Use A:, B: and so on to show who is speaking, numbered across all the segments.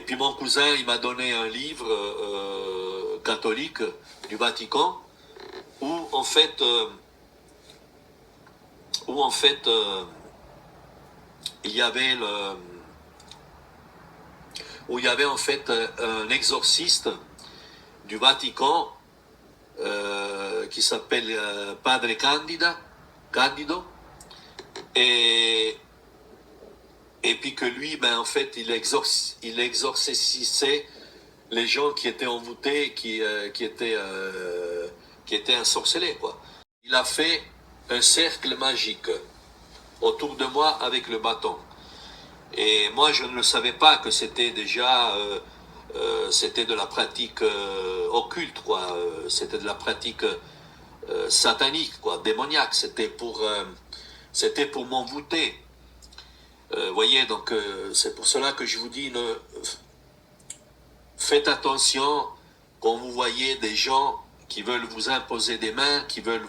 A: puis mon cousin, il m'a donné un livre catholique du Vatican où en fait, il y avait en fait un exorciste du Vatican qui s'appelle Padre Candido, et puis que lui, ben en fait, il exorcisait les gens qui étaient envoûtés, qui étaient ensorcelés, quoi. Il a fait un cercle magique autour de moi avec le bâton. Et moi, je ne le savais pas que c'était déjà, c'était de la pratique occulte, quoi. C'était de la pratique satanique, quoi, démoniaque. C'était pour m'envoûter. Voyez, donc c'est pour cela que je vous dis, faites attention quand vous voyez des gens qui veulent vous imposer des mains, qui veulent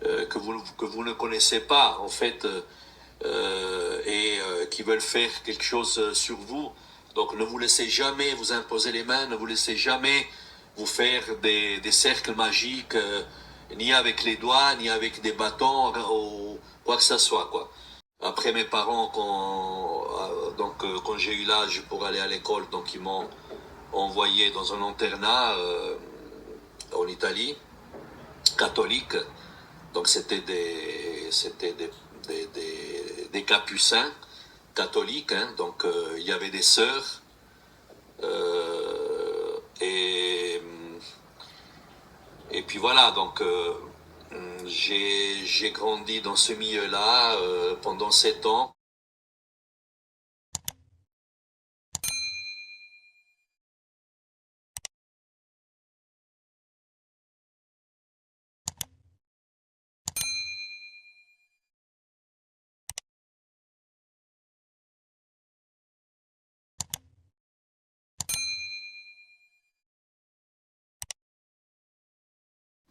A: que vous ne connaissez pas, en fait, et qui veulent faire quelque chose sur vous. Donc ne vous laissez jamais vous imposer les mains, ne vous laissez jamais vous faire des cercles magiques, ni avec les doigts, ni avec des bâtons, ou quoi que ce soit, quoi. Après mes parents, quand j'ai eu l'âge pour aller à l'école, donc ils m'ont envoyé dans un internat en Italie, catholique. Donc c'était des capucins catholiques, hein. Donc il y avait des sœurs et puis voilà. Donc j'ai grandi dans ce milieu-là pendant 7 ans.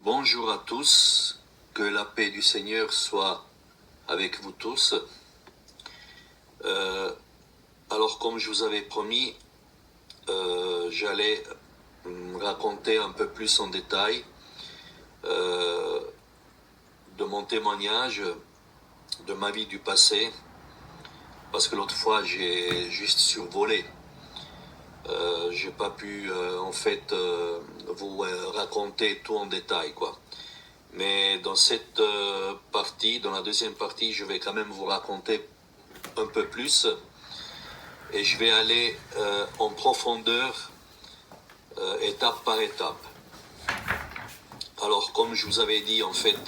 A: Bonjour à tous, que la paix du Seigneur soit avec vous tous. Alors comme je vous avais promis, j'allais raconter un peu plus en détail de mon témoignage, de ma vie du passé, parce que l'autre fois j'ai juste survolé. J'ai pas pu en fait vous raconter tout en détail, quoi. Mais dans cette partie, dans la deuxième partie, je vais quand même vous raconter un peu plus et je vais aller en profondeur, étape par étape. Alors, comme je vous avais dit, en fait,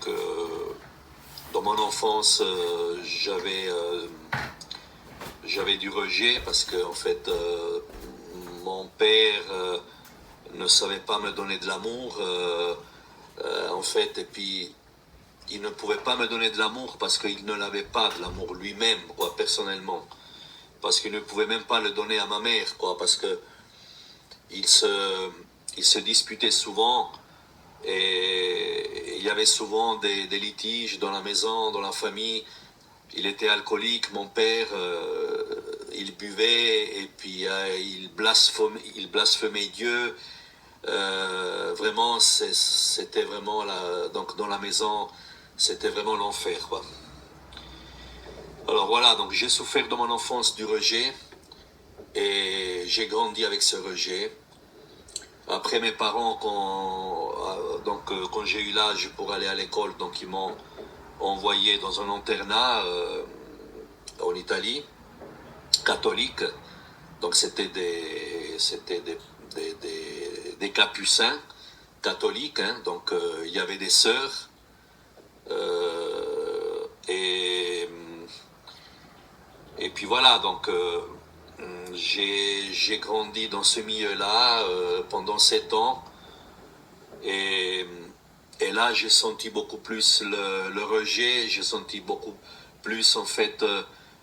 A: que dans mon enfance, j'avais du rejet parce que, en fait, mon père ne savait pas me donner de l'amour, en fait, et puis il ne pouvait pas me donner de l'amour parce qu'il ne l'avait pas de l'amour lui-même, quoi, personnellement, parce qu'il ne pouvait même pas le donner à ma mère, quoi, parce que il se disputait souvent et il y avait souvent des litiges dans la maison, dans la famille. Il était alcoolique, mon père, il buvait et puis il blasphémait Dieu. Vraiment, c'était vraiment donc dans la maison, c'était vraiment l'enfer, quoi. Alors voilà, donc j'ai souffert dans mon enfance du rejet et j'ai grandi avec ce rejet. Après mes parents, quand j'ai eu l'âge pour aller à l'école, donc ils m'ont envoyé dans un internat en Italie, catholique. Donc c'était des capucins catholiques, hein. Donc il y avait des sœurs et puis voilà. Donc j'ai grandi dans ce milieu-là pendant 7 ans et là j'ai senti beaucoup plus le rejet, j'ai senti beaucoup plus en fait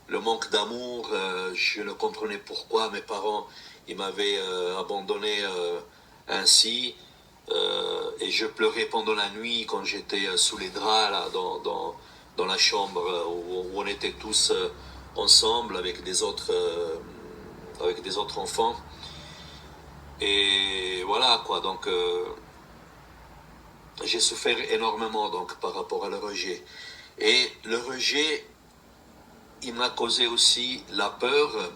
A: le manque d'amour. Je ne comprenais pourquoi mes parents ils m'avaient abandonné ainsi, et je pleurais pendant la nuit quand j'étais sous les draps là dans la chambre où on était tous ensemble avec des autres enfants. Et voilà quoi, donc j'ai souffert énormément donc par rapport à le rejet. Et le rejet, il m'a causé aussi la peur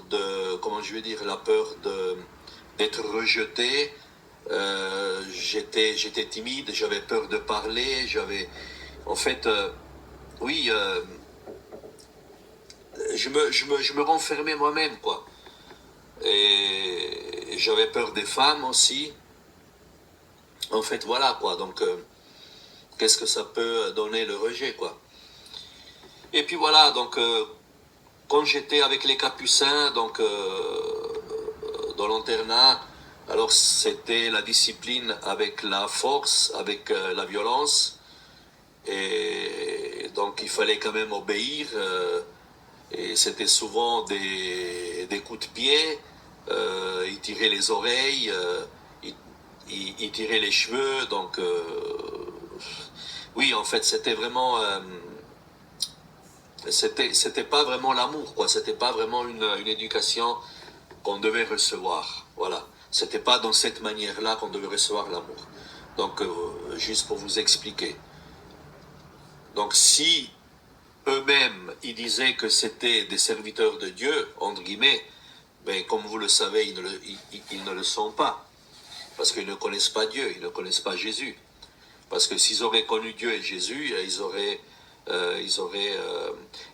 A: de, comment je vais dire, la peur de d'être rejeté. J'étais timide, j'avais peur de parler, en fait, oui, je me renfermais moi-même, quoi. Et j'avais peur des femmes aussi. En fait, voilà, quoi. Donc, qu'est-ce que ça peut donner le rejet, quoi. Et puis voilà, donc, quand j'étais avec les Capucins, donc, dans l'internat, alors c'était la discipline avec la force, avec la violence. Et donc, il fallait quand même obéir. Et c'était souvent des coups de pied. Il tirait les oreilles. Il tirait les cheveux. Donc, oui, en fait, c'était vraiment... c'était pas vraiment l'amour, quoi. C'était pas vraiment une éducation qu'on devait recevoir. Voilà. C'était pas dans cette manière-là qu'on devait recevoir l'amour. Donc, juste pour vous expliquer. Donc, si eux-mêmes, ils disaient que c'était des serviteurs de Dieu, entre guillemets, ben, comme vous le savez, ils ne le sont pas. Parce qu'ils ne connaissent pas Dieu, ils ne connaissent pas Jésus. Parce que s'ils auraient connu Dieu et Jésus, ils auraient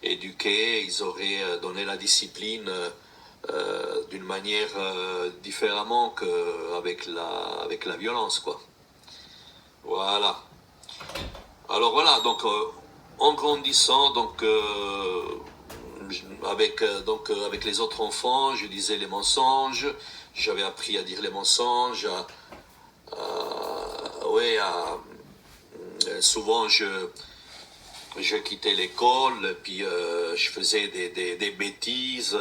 A: éduqué, ils auraient donné la discipline d'une manière différemment qu'avec avec la violence, quoi. Voilà. Alors voilà, donc en grandissant, donc avec les autres enfants, je disais les mensonges. J'avais appris à dire les mensonges. Ouais, souvent je quittais l'école, puis je faisais des bêtises.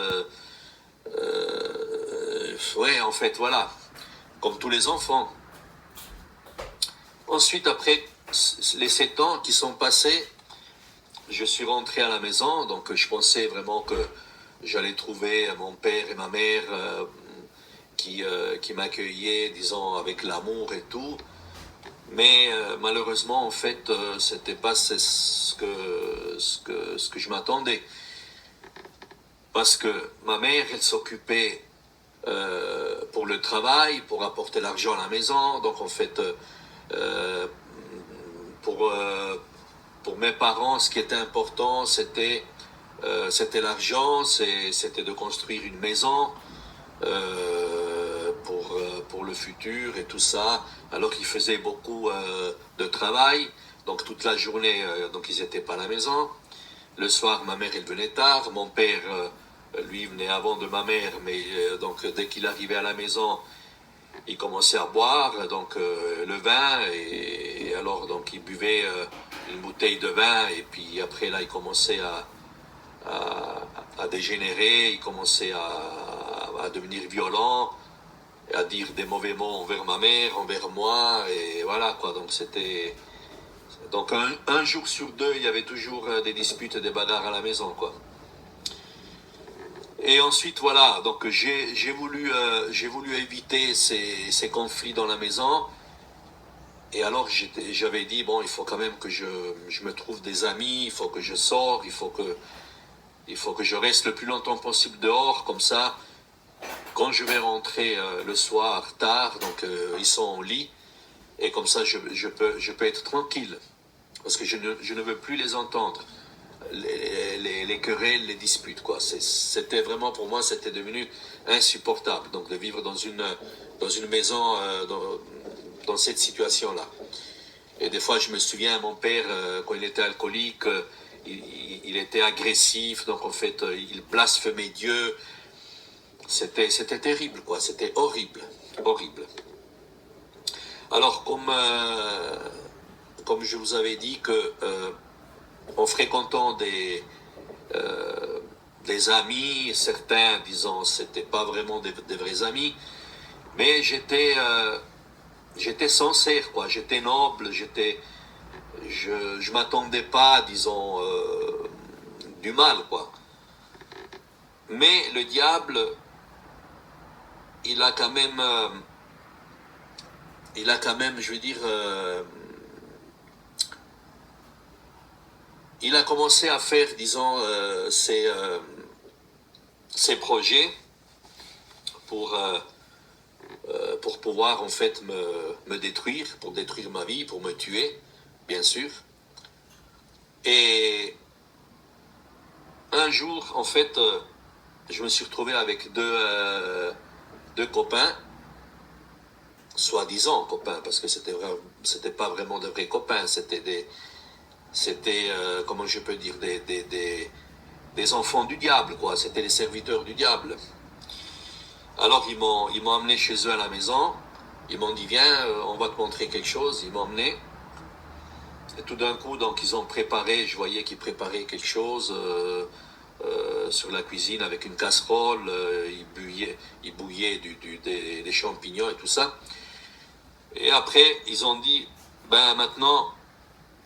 A: Ouais, en fait, voilà, comme tous les enfants. Ensuite, après les 7 ans qui sont passés, je suis rentré à la maison, donc je pensais vraiment que j'allais trouver mon père et ma mère qui m'accueillaient, disons, avec l'amour et tout. Mais malheureusement, en fait, c'était pas ce que je m'attendais. Parce que ma mère, elle s'occupait pour le travail, pour apporter l'argent à la maison. Donc en fait, pour, euh, pour mes parents, ce qui était important, c'était l'argent, c'était de construire une maison pour le futur et tout ça. Alors qu'ils faisaient beaucoup de travail, donc toute la journée, donc ils n'étaient pas à la maison. Le soir, ma mère, elle venait tard. Mon père, lui, venait avant de ma mère, mais donc dès qu'il arrivait à la maison, il commençait à boire donc le vin et alors donc il buvait une bouteille de vin et puis après là il commençait à dégénérer, il commençait à devenir violent, à dire des mauvais mots envers ma mère, envers moi et voilà quoi. Donc c'était donc un jour sur deux il y avait toujours des disputes, des bagarres à la maison quoi. Et ensuite, voilà, donc j'ai voulu éviter ces conflits dans la maison. Et alors, j'avais dit, bon, il faut quand même que je me trouve des amis, il faut que je sors, il faut que je reste le plus longtemps possible dehors, comme ça, quand je vais rentrer le soir tard, donc ils sont au lit, et comme ça, je peux être tranquille, parce que je ne veux plus les entendre. Les querelles, les disputes, quoi. C'était vraiment, pour moi, c'était devenu insupportable, donc de vivre dans une maison dans cette situation-là. Et des fois, je me souviens, mon père, quand il était alcoolique, il était agressif, donc en fait, il blasphémait Dieu. C'était terrible, quoi. C'était horrible, horrible. Alors, comme je vous avais dit que en fréquentant des amis, certains disant c'était pas vraiment des vrais amis, mais j'étais sincère quoi, j'étais noble, je m'attendais pas disons du mal, quoi. Mais le diable, il a quand même, je veux dire, il a commencé à faire, disons, ses projets pour pouvoir en fait me détruire, pour détruire ma vie, pour me tuer, bien sûr. Et un jour, en fait, je me suis retrouvé avec deux copains, soi-disant copains, parce que c'était pas vraiment de vrais copains, c'était comment je peux dire, des enfants du diable, quoi. C'était les serviteurs du diable. Alors ils m'ont amené chez eux à la maison. Ils m'ont dit viens, on va te montrer quelque chose. Ils m'ont emmené. Et tout d'un coup, donc ils ont préparé. Je voyais qu'ils préparaient quelque chose sur la cuisine avec une casserole. Ils bouillaient des champignons et tout ça. Et après, ils ont dit ben maintenant,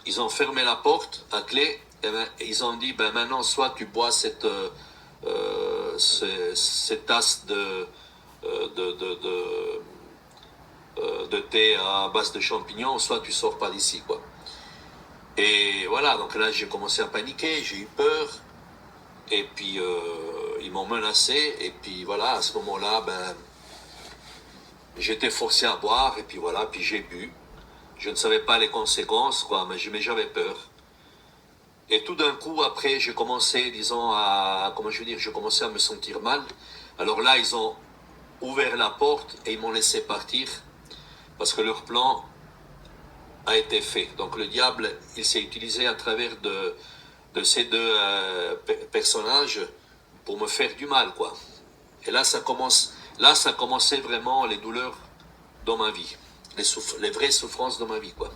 A: ils ont fermé la porte à clé. Et ben, ils ont dit ben maintenant, soit tu bois cette tasse de thé à base de champignons, soit tu sors pas d'ici, quoi. Et voilà, donc là j'ai commencé à paniquer, j'ai eu peur, et puis ils m'ont menacé, et puis voilà, à ce moment-là, ben j'étais forcé à boire, et puis voilà, puis j'ai bu. Je ne savais pas les conséquences, quoi, mais j'avais peur. Et tout d'un coup, après, j'ai commencé, disons, comment je veux dire, je commençais à me sentir mal. Alors là, ils ont ouvert la porte et ils m'ont laissé partir parce que leur plan a été fait. Donc le diable, il s'est utilisé à travers de ces deux personnages pour me faire du mal, quoi. Et là, ça commençait vraiment les douleurs dans ma vie, les vraies souffrances dans ma vie, quoi.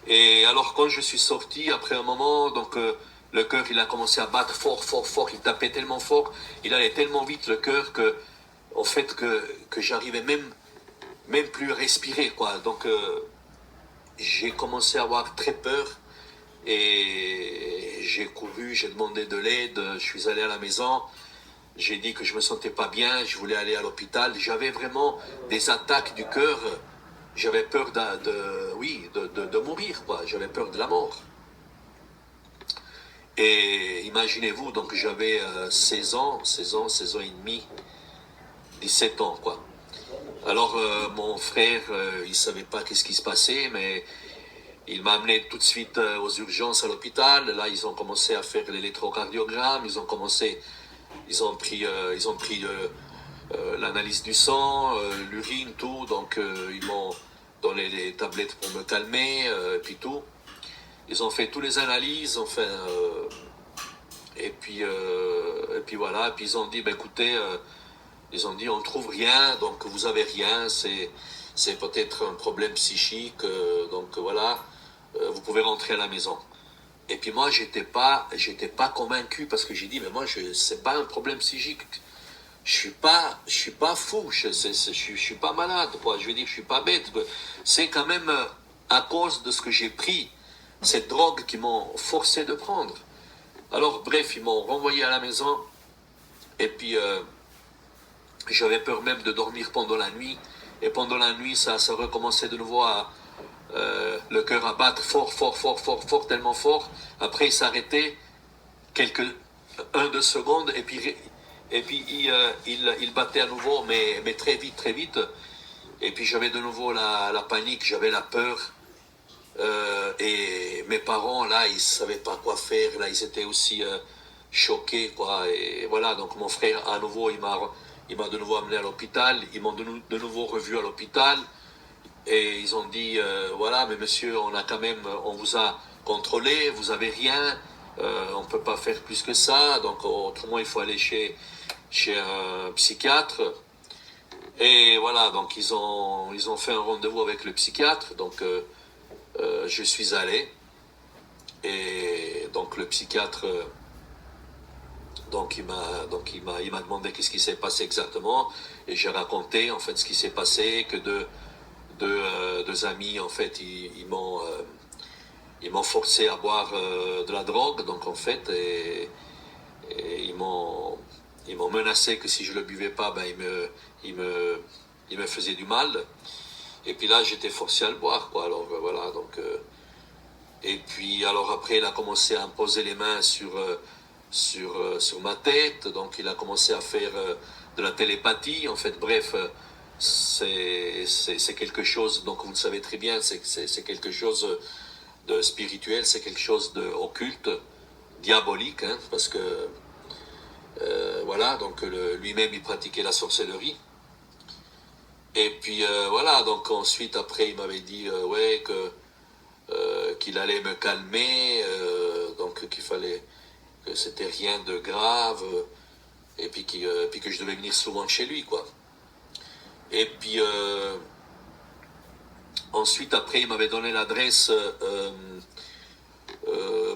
A: Et alors quand je suis sorti, après un moment, donc le cœur il a commencé à battre fort, fort, fort, il tapait tellement fort, il allait tellement vite le cœur que, en fait, que j'arrivais même plus à respirer, quoi. Donc j'ai commencé à avoir très peur et j'ai couru, j'ai demandé de l'aide, je suis allé à la maison, j'ai dit que je me sentais pas bien, je voulais aller à l'hôpital, j'avais vraiment des attaques du cœur. J'avais peur de mourir, quoi. J'avais peur de la mort. Et imaginez-vous, donc j'avais 16 ans et demi, 17 ans, quoi. Alors mon frère, il savait pas qu'est-ce qui se passait, mais il m'a amené tout de suite aux urgences à l'hôpital. Là, ils ont commencé à faire l'électrocardiogramme, ils ont pris l'analyse du sang, l'urine, tout. Donc ils m'ont donné les tablettes pour me calmer, et puis tout. Ils ont fait toutes les analyses, enfin, et puis voilà. Et puis ils ont dit, ben écoutez, ils ont dit, on ne trouve rien, donc vous avez rien, c'est peut-être un problème psychique, donc voilà, vous pouvez rentrer à la maison. Et puis moi, j'étais pas convaincu parce que j'ai dit, mais moi, c'est pas un problème psychique. Je suis pas fou, je suis pas malade, quoi. Je veux dire, je suis pas bête. C'est quand même à cause de ce que j'ai pris, cette drogue qui m'ont forcé de prendre. Alors, bref, ils m'ont renvoyé à la maison. Et puis, j'avais peur même de dormir pendant la nuit. Et pendant la nuit, ça recommençait de nouveau le cœur à battre fort, fort, fort, fort, fort, tellement fort. Après, il s'arrêtait deux secondes. Et puis il battait à nouveau, mais très vite, très vite. Et puis j'avais de nouveau la panique, j'avais la peur. Et mes parents, là, ils ne savaient pas quoi faire. Là, ils étaient aussi choqués, quoi. Et voilà, donc mon frère, à nouveau, il m'a de nouveau amené à l'hôpital. Ils m'ont de nouveau revu à l'hôpital. Et ils ont dit, voilà, mais monsieur, on vous a contrôlé, vous avez rien. On ne peut pas faire plus que ça. Donc, autrement, il faut aller chez un psychiatre. Et voilà, donc ils ont fait un rendez-vous avec le psychiatre. Donc, je suis allé. Et donc, le psychiatre, donc il m'a demandé qu'est-ce qui s'est passé exactement. Et j'ai raconté, en fait, ce qui s'est passé, que deux amis, en fait, ils ils m'ont forcé à boire de la drogue, donc en fait, et ils m'ont menacé que si je le buvais pas, ben ils me faisaient du mal. Et puis là, j'étais forcé à le boire, quoi. Alors voilà, donc. Et puis alors après, il a commencé à me poser les mains sur ma tête, donc il a commencé à faire de la télépathie. En fait, bref, c'est quelque chose. Donc vous le savez très bien, c'est quelque chose de spirituel, c'est quelque chose d'occulte, diabolique, hein, parce que voilà, donc lui-même il pratiquait la sorcellerie. Et puis voilà, donc ensuite après il m'avait dit ouais qu'il allait me calmer, donc qu'il fallait que c'était rien de grave, et puis que je devais venir souvent chez lui, quoi. Et puis ensuite après il m'avait donné l'adresse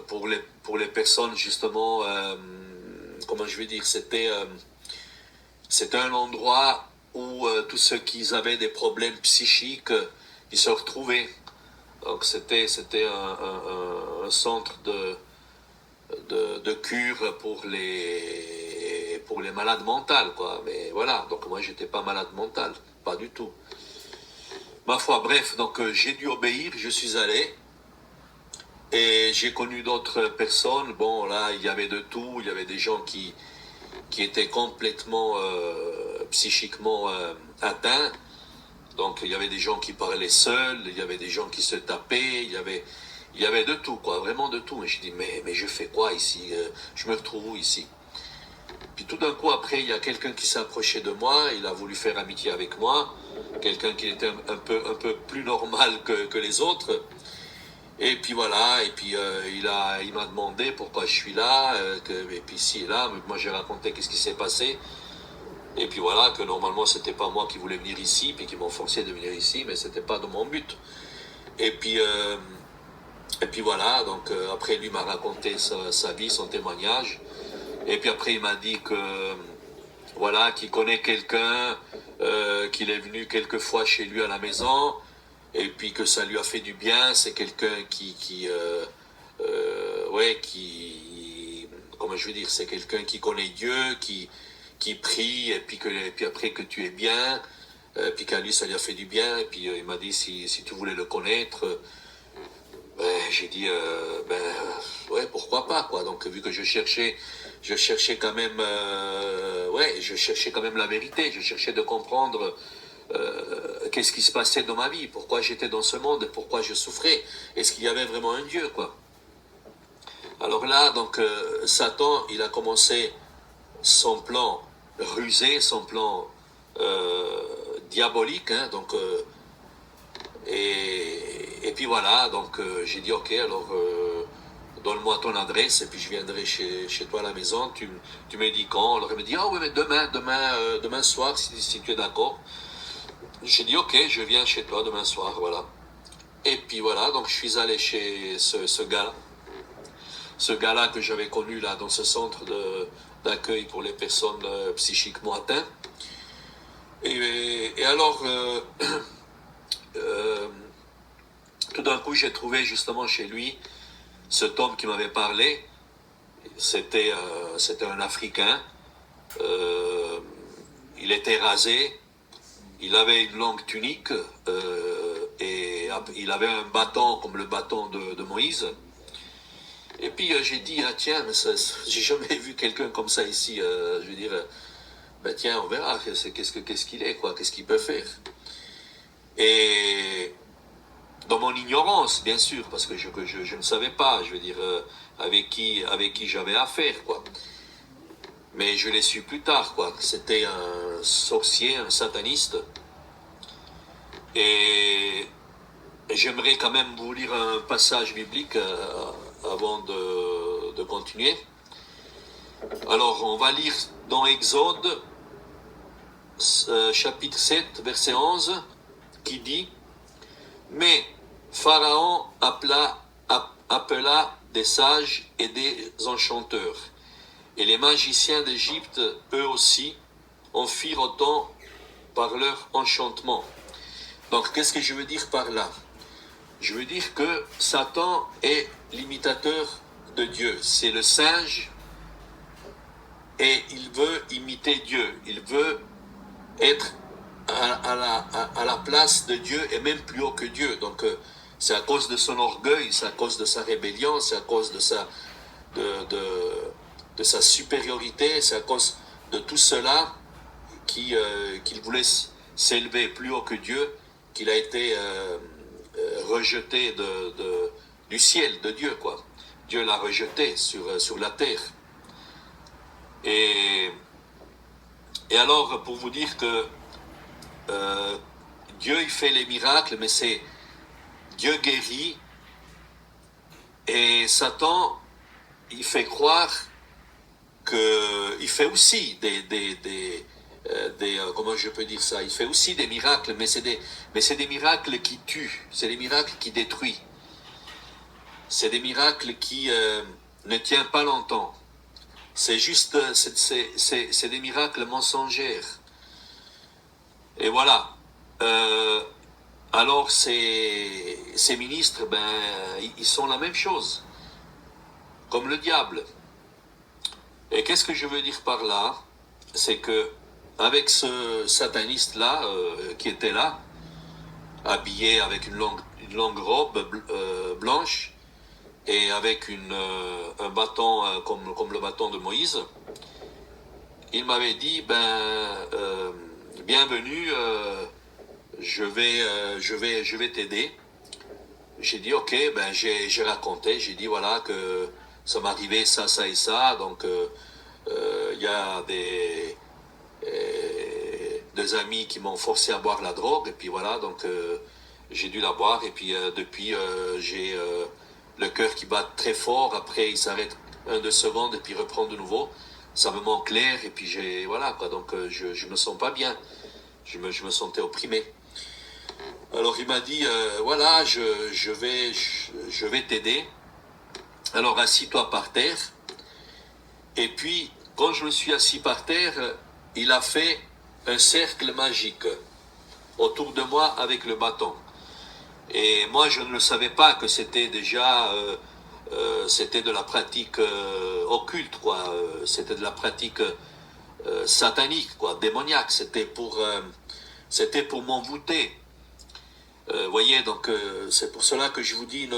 A: pour les personnes justement, comment je vais dire, c'était un endroit où tous ceux qui avaient des problèmes psychiques, ils se retrouvaient. Donc c'était un centre de cure pour les malades mentales, quoi. Mais voilà, donc moi j'étais pas malade mental, pas du tout. Ma foi, bref, donc j'ai dû obéir, je suis allé. Et j'ai connu d'autres personnes. Bon, là, il y avait de tout. Il y avait des gens qui étaient complètement psychiquement atteints. Donc, il y avait des gens qui parlaient seuls, il y avait des gens qui se tapaient, il y avait de tout, quoi, vraiment de tout. Et je dis, mais je fais quoi ici? Je me retrouve où ici? Puis tout d'un coup, après, il y a quelqu'un qui s'est approché de moi, il a voulu faire amitié avec moi, quelqu'un qui était un peu plus normal que les autres. Et puis voilà, et puis il m'a demandé pourquoi je suis là, et puis ici et là, moi j'ai raconté qu'est-ce qui s'est passé. Et puis voilà, que normalement c'était pas moi qui voulais venir ici, puis qu'ils m'ont forcé de venir ici, mais c'était pas de mon but. Et puis, euh, et puis voilà, donc après lui m'a raconté sa vie, son témoignage. Et puis après il m'a dit que voilà, qu'il connaît quelqu'un, qu'il est venu quelques fois chez lui à la maison, et puis que ça lui a fait du bien. C'est quelqu'un ouais, comment je veux dire, c'est quelqu'un qui connaît Dieu, qui prie, et puis après que tu es bien, puis qu'à lui ça lui a fait du bien. Et puis il m'a dit si tu voulais le connaître, ben, j'ai dit ouais, pourquoi pas, quoi. Donc vu que je cherchais quand même ouais, je cherchais quand même la vérité, je cherchais de comprendre qu'est-ce qui se passait dans ma vie, pourquoi j'étais dans ce monde, pourquoi je souffrais, est-ce qu'il y avait vraiment un Dieu, quoi. Alors là, donc Satan, il a commencé son plan rusé, son plan diabolique, hein, donc et puis voilà, donc j'ai dit ok, alors donne-moi ton adresse et puis je viendrai chez toi à la maison. Tu me dis quand? Alors il me dit ah oui, mais demain soir si tu es d'accord. J'ai dit ok, je viens chez toi demain soir, voilà. Et puis voilà, donc je suis allé chez ce gars-là. Ce gars-là que j'avais connu là dans ce centre d'accueil pour les personnes psychiquement atteintes. Et alors, tout d'un coup, j'ai trouvé justement chez lui cet homme qui m'avait parlé. C'était un Africain. Il était rasé. Il avait une longue tunique et il avait un bâton comme le bâton de Moïse. Et puis j'ai dit, ah tiens, mais j'ai jamais vu quelqu'un comme ça ici. Je veux dire, ben tiens, on verra qu'est-ce qu'il est, quoi, qu'est-ce qu'il peut faire. Et dans mon ignorance, bien sûr, parce que je ne savais pas, je veux dire, avec qui j'avais affaire, quoi. Mais je l'ai su plus tard, quoi. C'était un sorcier, un sataniste. Et j'aimerais quand même vous lire un passage biblique avant de continuer. Alors, on va lire dans Exode, chapitre 7, verset 11, qui dit « Mais Pharaon appela des sages et des enchanteurs, et les magiciens d'Égypte, eux aussi, en firent autant par leur enchantement. » Donc, qu'est-ce que je veux dire par là? Je veux dire que Satan est l'imitateur de Dieu. C'est le singe et il veut imiter Dieu. Il veut être à la place de Dieu et même plus haut que Dieu. Donc c'est à cause de son orgueil, c'est à cause de sa rébellion, c'est à cause de sa supériorité, c'est à cause de tout cela qu'il voulait s'élever plus haut que Dieu, qu'il a été rejeté du ciel de Dieu, quoi. Dieu l'a rejeté sur la terre. Et alors, pour vous dire que Dieu, il fait les miracles, mais c'est Dieu guérit, et Satan, il fait croire qu'il fait aussi comment je peux dire ça, il fait aussi des miracles, mais c'est des miracles qui tuent, c'est des miracles qui détruisent, c'est des miracles qui ne tiennent pas longtemps, c'est juste, c'est des miracles mensongers. Et voilà. Alors ces ministres, ils sont la même chose, comme le diable. Et qu'est-ce que je veux dire par là? C'est que avec ce sataniste-là, qui était là, habillé avec une longue robe blanche, et avec un bâton comme le bâton de Moïse, il m'avait dit, bienvenue, je vais t'aider. J'ai dit ok, j'ai raconté, j'ai dit voilà que ça m'arrivait ça et ça, donc y a deux amis qui m'ont forcé à boire la drogue, et puis voilà, donc j'ai dû la boire, et puis depuis j'ai le cœur qui bat très fort, après il s'arrête 1-2 secondes, et puis reprend de nouveau, ça me manque l'air, et puis voilà quoi, donc je me sens pas bien, je me sentais opprimé. Alors il m'a dit, voilà, je vais t'aider. Alors assis-toi par terre. Et puis, quand je me suis assis par terre, il a fait un cercle magique autour de moi avec le bâton. Et moi, je ne le savais pas que c'était déjà, c'était de la pratique occulte, quoi. C'était de la pratique satanique, quoi, démoniaque. C'était pour m'envoûter. Voyez, donc c'est pour cela que je vous dis,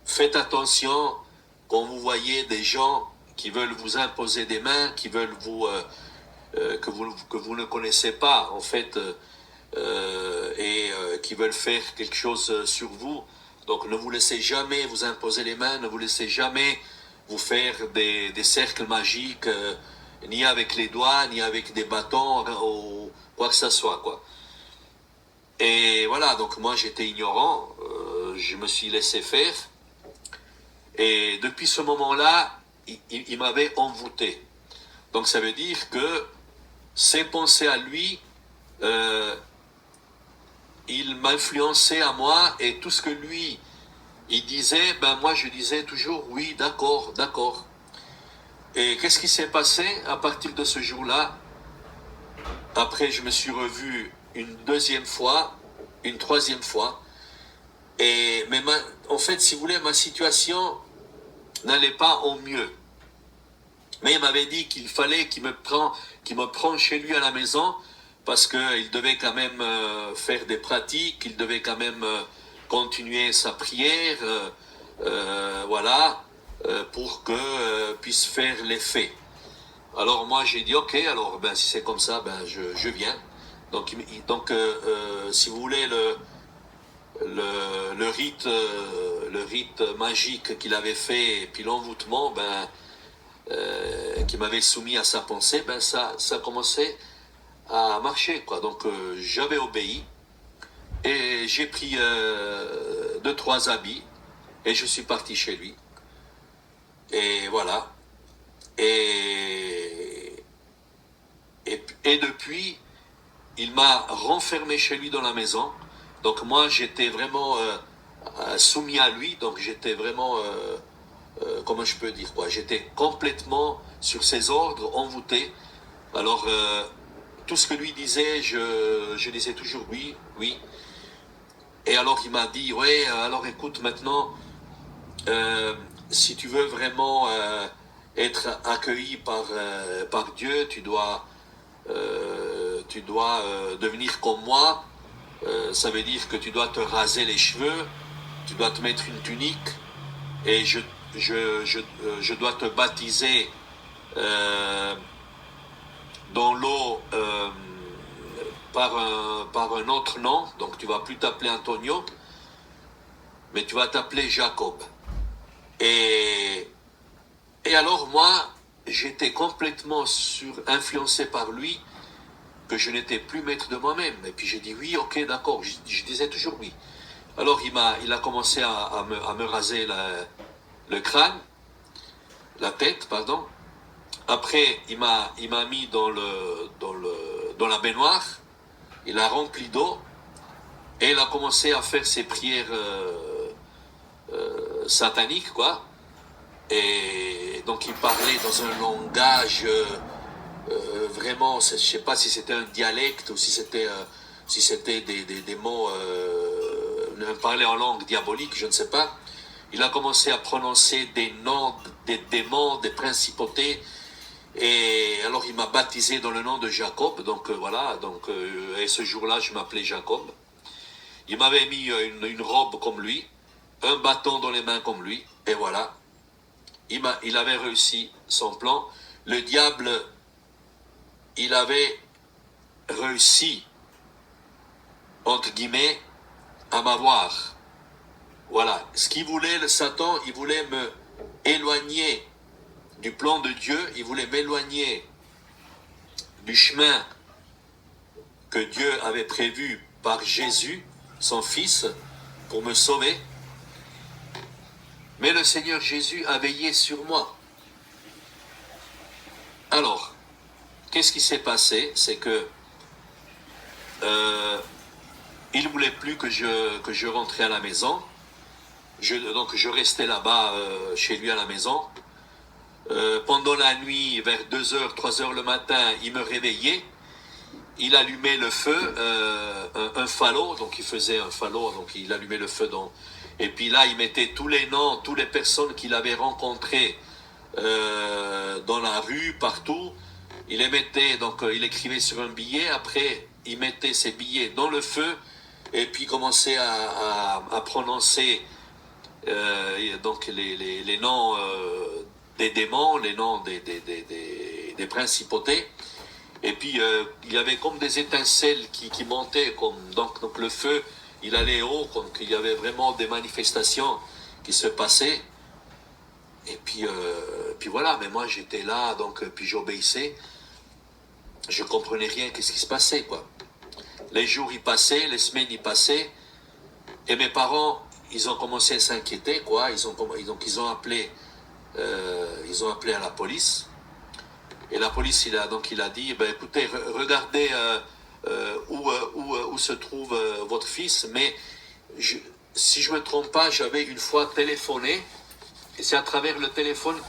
A: faites attention quand vous voyez des gens qui veulent vous imposer des mains, qui veulent que vous ne connaissez pas en fait, et qui veulent faire quelque chose sur vous. Donc ne vous laissez jamais vous imposer les mains, ne vous laissez jamais vous faire des cercles magiques, ni avec les doigts, ni avec des bâtons, ou quoi que ce soit, quoi. Et voilà, donc moi j'étais ignorant, je me suis laissé faire, et depuis ce moment-là, il m'avait envoûté. Donc ça veut dire que ses pensées à lui, il m'influençait à moi, et tout ce que lui, il disait, moi je disais toujours oui, d'accord, d'accord. Et qu'est-ce qui s'est passé à partir de ce jour-là? Après, je me suis revu une deuxième fois, une troisième fois. Mais en fait, si vous voulez, ma situation n'allait pas au mieux. Mais il m'avait dit qu'il fallait qu'il me prenne chez lui à la maison, parce qu'il devait quand même faire des pratiques, il devait quand même continuer sa prière, voilà, pour que puisse faire l'effet. Alors moi j'ai dit ok, alors si c'est comme ça, je viens. Donc si vous voulez le rite magique qu'il avait fait, et puis l'envoûtement, qui m'avait soumis à sa pensée, ça commençait à marcher, quoi. Donc j'avais obéi, et j'ai pris 2-3 habits, et je suis parti chez lui. Et voilà. Et depuis, il m'a renfermé chez lui dans la maison. Donc moi, j'étais vraiment soumis à lui. Donc j'étais vraiment, comment je peux dire, quoi, j'étais complètement sur ses ordres, envoûté. Alors, tout ce que lui disait, je disais toujours oui, oui. et alors il m'a dit, ouais, alors écoute maintenant, si tu veux vraiment être accueilli par Dieu, tu dois devenir comme moi. Ça veut dire que tu dois te raser les cheveux, tu dois te mettre une tunique, et je dois te baptiser dans l'eau par un autre nom. Donc tu vas plus t'appeler Antonio, mais tu vas t'appeler Jacob. Et alors moi, j'étais complètement influencé par lui, que je n'étais plus maître de moi-même. Et puis j'ai dit oui, ok, d'accord, je disais toujours oui. Alors il a commencé à me raser le crâne, la tête, pardon. Après, il m'a mis dans la baignoire, il a rempli d'eau, et il a commencé à faire ses prières sataniques, quoi. Et donc il parlait dans un langage vraiment, je ne sais pas si c'était un dialecte ou si c'était des mots parlés en langue diabolique, je ne sais pas. Il a commencé à prononcer des noms des démons, des principautés. Et alors il m'a baptisé dans le nom de Jacob. Donc voilà, et ce jour-là je m'appelais Jacob. Il m'avait mis une robe comme lui, un bâton dans les mains comme lui, et voilà. Il avait réussi son plan. Le diable, il avait réussi, entre guillemets, à m'avoir. Voilà. Ce qu'il voulait, le Satan, il voulait me éloigner du plan de Dieu, il voulait m'éloigner du chemin que Dieu avait prévu par Jésus, son Fils, pour me sauver. Mais le Seigneur Jésus a veillé sur moi. Alors, qu'est-ce qui s'est passé? C'est que il ne voulait plus que je rentrais à la maison. Donc je restais là-bas chez lui à la maison. Pendant la nuit, vers 2h, 3h le matin, il me réveillait. Il allumait le feu, un falot, donc il faisait un falot, donc il allumait le feu. Et puis là, il mettait tous les noms, toutes les personnes qu'il avait rencontrées dans la rue, partout. Il les mettait, donc il écrivait sur un billet. Après, il mettait ces billets dans le feu et puis commençait à prononcer donc les noms des démons, les noms des principautés. Et puis il y avait comme des étincelles qui montaient, donc le feu, il allait haut, comme qu'il y avait vraiment des manifestations qui se passaient. Et puis voilà, mais moi j'étais là, donc puis j'obéissais. Je comprenais rien, qu'est-ce qui se passait, quoi. Les jours y passaient, les semaines y passaient, et mes parents, ils ont commencé à s'inquiéter, quoi. Ils ont appelé à la police. Et la police, il a dit, ben écoutez, regardez où se trouve votre fils. Mais si je me trompe pas, j'avais une fois téléphoné, et c'est à travers le téléphone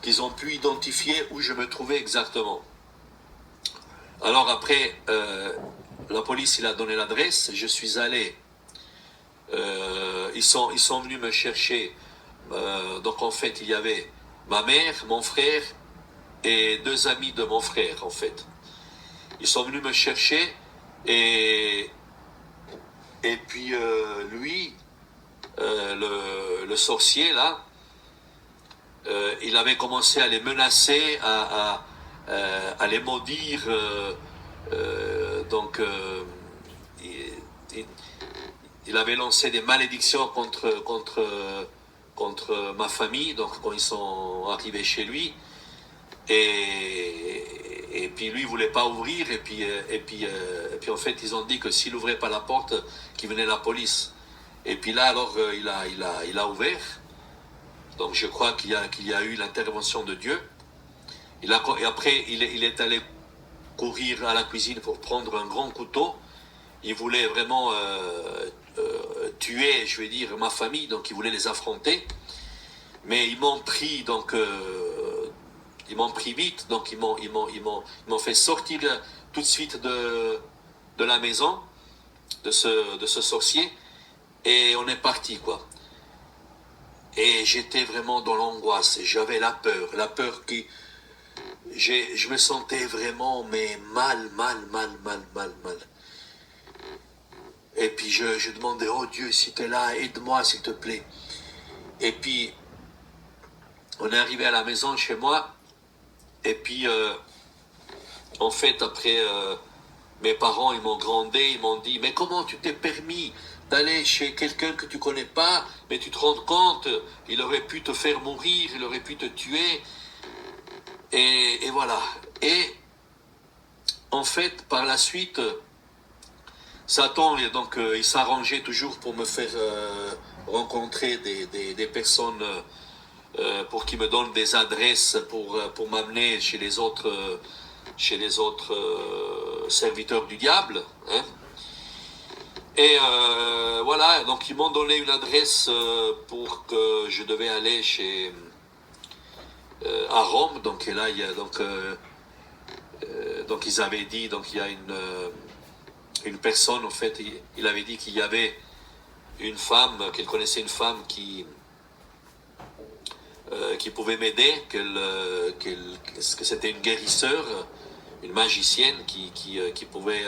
A: qu'ils ont pu identifier où je me trouvais exactement. Alors après, la police, il a donné l'adresse, je suis allé. Ils sont venus me chercher. Donc en fait, il y avait ma mère, mon frère et 2 amis de mon frère, en fait. Ils sont venus me chercher et puis lui, le sorcier là, il avait commencé à les menacer, à les maudire. Donc il avait lancé des malédictions contre ma famille, donc quand ils sont arrivés chez lui. Et puis lui, il ne voulait pas ouvrir, et puis en fait, ils ont dit que s'il n'ouvrait pas la porte, qu'il venait la police. Et puis là, alors, il a ouvert. Donc je crois qu'il y a eu l'intervention de Dieu. Et après, il est allé courir à la cuisine pour prendre un grand couteau. Il voulait vraiment tuer, je vais dire, ma famille, donc il voulait les affronter. Mais ils m'ont pris, donc... ils m'ont pris vite, donc ils m'ont fait sortir tout de suite de la maison. de ce sorcier, et on est parti, quoi. Et j'étais vraiment dans l'angoisse, j'avais la peur qui... Je me sentais vraiment, mais mal. Et puis je demandais, oh Dieu, si tu es là, aide-moi, s'il te plaît. Et puis, on est arrivé à la maison chez moi, et puis, en fait, après, mes parents, ils m'ont grondé, ils m'ont dit, mais comment tu t'es permis d'aller chez quelqu'un que tu connais pas, mais tu te rends compte, il aurait pu te faire mourir, il aurait pu te tuer, et voilà. Et, en fait, par la suite, Satan, donc, il s'arrangeait toujours pour me faire rencontrer des personnes pour qu'ils me donnent des adresses pour m'amener chez les autres, serviteurs du diable. Hein. Et voilà, donc ils m'ont donné une adresse pour que je devais aller à Rome. Donc et là, il y a donc ils avaient dit, donc il y a une personne, en fait, il avait dit qu'il y avait une femme, qu'il connaissait une femme qui pouvait m'aider, que c'était une guérisseur, une magicienne qui pouvait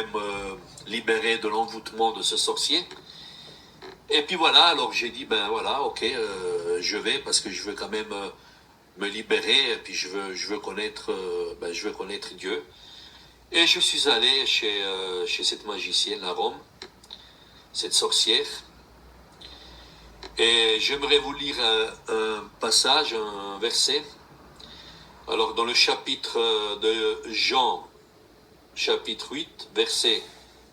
A: me libérer de l'envoûtement de ce sorcier. Et puis voilà, alors j'ai dit, ben voilà, ok, je vais, parce que je veux quand même me libérer, et puis je veux connaître Dieu. Et je suis allé chez cette magicienne à Rome, cette sorcière. Et j'aimerais vous lire un passage, un verset. Alors dans le chapitre de Jean, chapitre 8, verset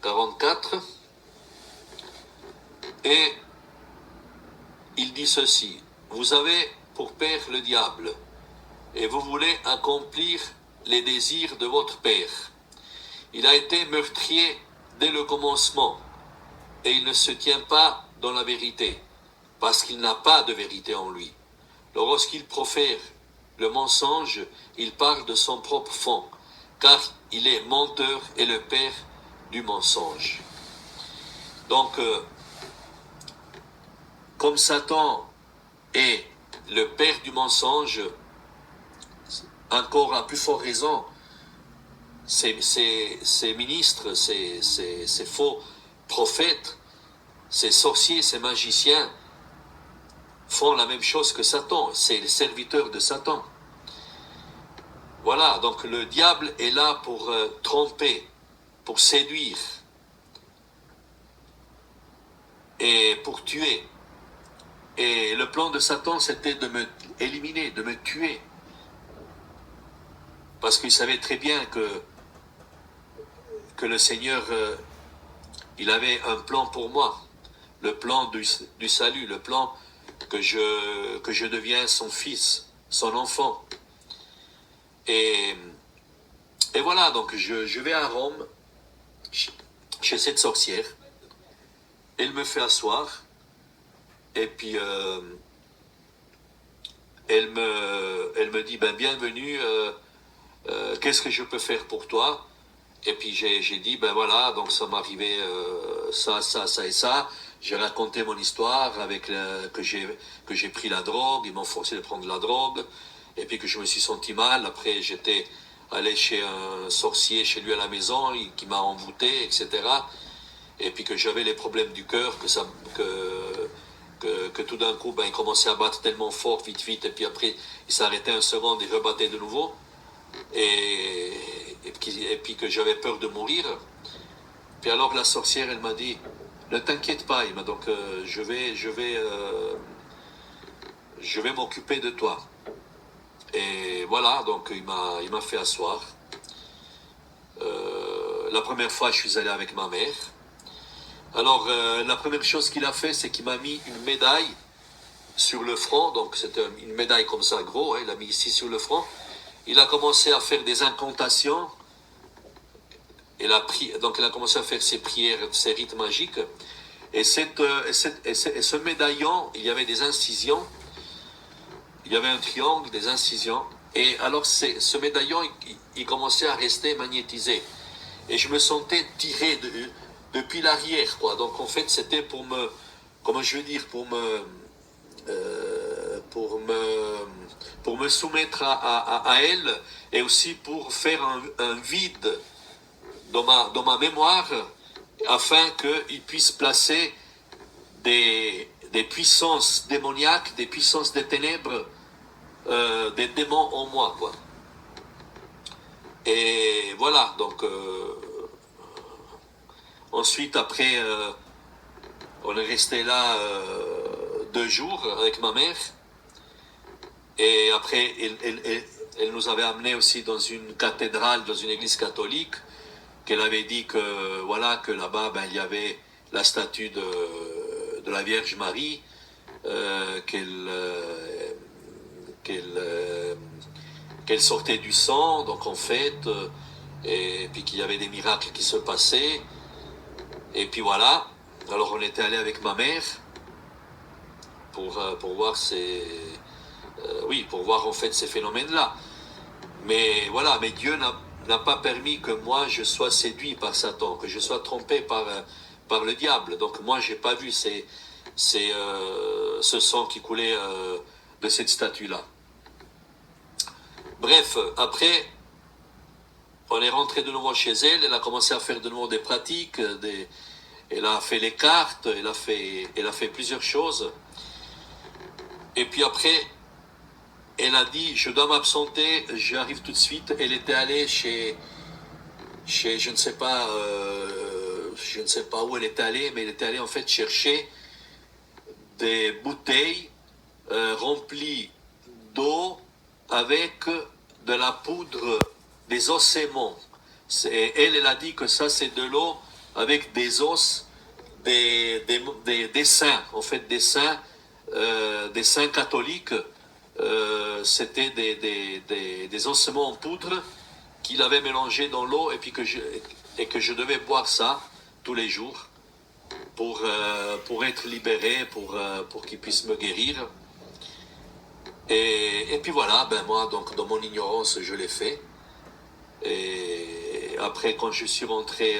A: 44, et il dit ceci, « Vous avez pour père le diable, et vous voulez accomplir les désirs de votre père. Il a été meurtrier dès le commencement, et il ne se tient pas dans la vérité, parce qu'il n'a pas de vérité en lui. Lorsqu'il profère le mensonge, il parle de son propre fond, car il est menteur et le père du mensonge. » Donc, comme Satan est le père du mensonge, encore à plus forte raison, ces ministres, ces faux prophètes, ces sorciers, ces magiciens font la même chose que Satan, c'est les serviteurs de Satan. Voilà, donc le diable est là pour tromper, pour séduire et pour tuer. Et le plan de Satan, c'était de me éliminer, de me tuer. Parce qu'il savait très bien que le Seigneur, il avait un plan pour moi. Le plan du salut, le plan que je deviens son fils, son enfant. Et voilà, donc je vais à Rome, chez cette sorcière. Elle me fait asseoir. Et puis, elle me dit, ben, bienvenue, qu'est-ce que je peux faire pour toi? Et puis, j'ai dit, ben voilà, donc ça m'arrivait ça et ça. J'ai raconté mon histoire avec que j'ai pris la drogue, ils m'ont forcé de prendre la drogue, et puis que je me suis senti mal. Après, j'étais allé chez un sorcier, chez lui à la maison, qui m'a envoûté, etc. Et puis que j'avais les problèmes du cœur, que tout d'un coup, ben, il commençait à battre tellement fort, vite, et puis après, il s'arrêtait un second, il rebattait de nouveau, et puis que j'avais peur de mourir. Puis alors la sorcière, elle m'a dit, ne t'inquiète pas, donc je vais m'occuper de toi. Et voilà, donc il m'a fait asseoir. La première fois, je suis allé avec ma mère. Alors, la première chose qu'il a fait, c'est qu'il m'a mis une médaille sur le front. Donc, c'était une médaille comme ça, gros. Hein, il l'a mis ici sur le front. Il a commencé à faire des incantations. Donc, il a commencé à faire ses prières, ses rites magiques. Et ce médaillon, il y avait des incisions. Il y avait un triangle, des incisions. Et alors, ce médaillon, il commençait à rester magnétisé. et je me sentais tiré depuis l'arrière, quoi. Donc en fait, c'était pour me, comment je veux dire, euh, pour me, pour me soumettre à elle, et aussi pour faire un vide dans ma mémoire, afin qu'il puisse placer des puissances démoniaques, des puissances des ténèbres, des démons en moi, quoi. Et voilà, donc ensuite, après, on est resté là 2 jours avec ma mère. Et après, elle nous avait amenés aussi dans une cathédrale, dans une église catholique, qu'elle avait dit que, voilà, que là-bas, ben, il y avait la statue de la Vierge Marie, qu'elle qu'elle qu'elle sortait du sang, donc en fait, et puis qu'il y avait des miracles qui se passaient. Et puis voilà, alors on était allé avec ma mère pour voir oui, pour voir en fait ces phénomènes-là. Mais voilà, mais Dieu n'a pas permis que moi je sois séduit par Satan, que je sois trompé par le diable. Donc moi j'ai pas vu ce sang qui coulait de cette statue-là. Bref, après, on est rentré de nouveau chez elle, elle a commencé à faire de nouveau des pratiques, elle a fait les cartes, elle a fait plusieurs choses. Et puis après, elle a dit, je dois m'absenter, j'arrive tout de suite. Elle était allée chez je ne sais pas où elle était allée, mais elle était allée en fait chercher des bouteilles remplies d'eau avec de la poudre des ossements. Elle a dit que ça c'est de l'eau avec des os des saints, en fait des saints catholiques. C'était des ossements en poudre qu'il avait mélangé dans l'eau, et puis que je devais boire ça tous les jours pour être libéré, pour qu'il puisse me guérir. Et puis voilà, ben moi, donc dans mon ignorance, je l'ai fait. Et après, quand je suis rentré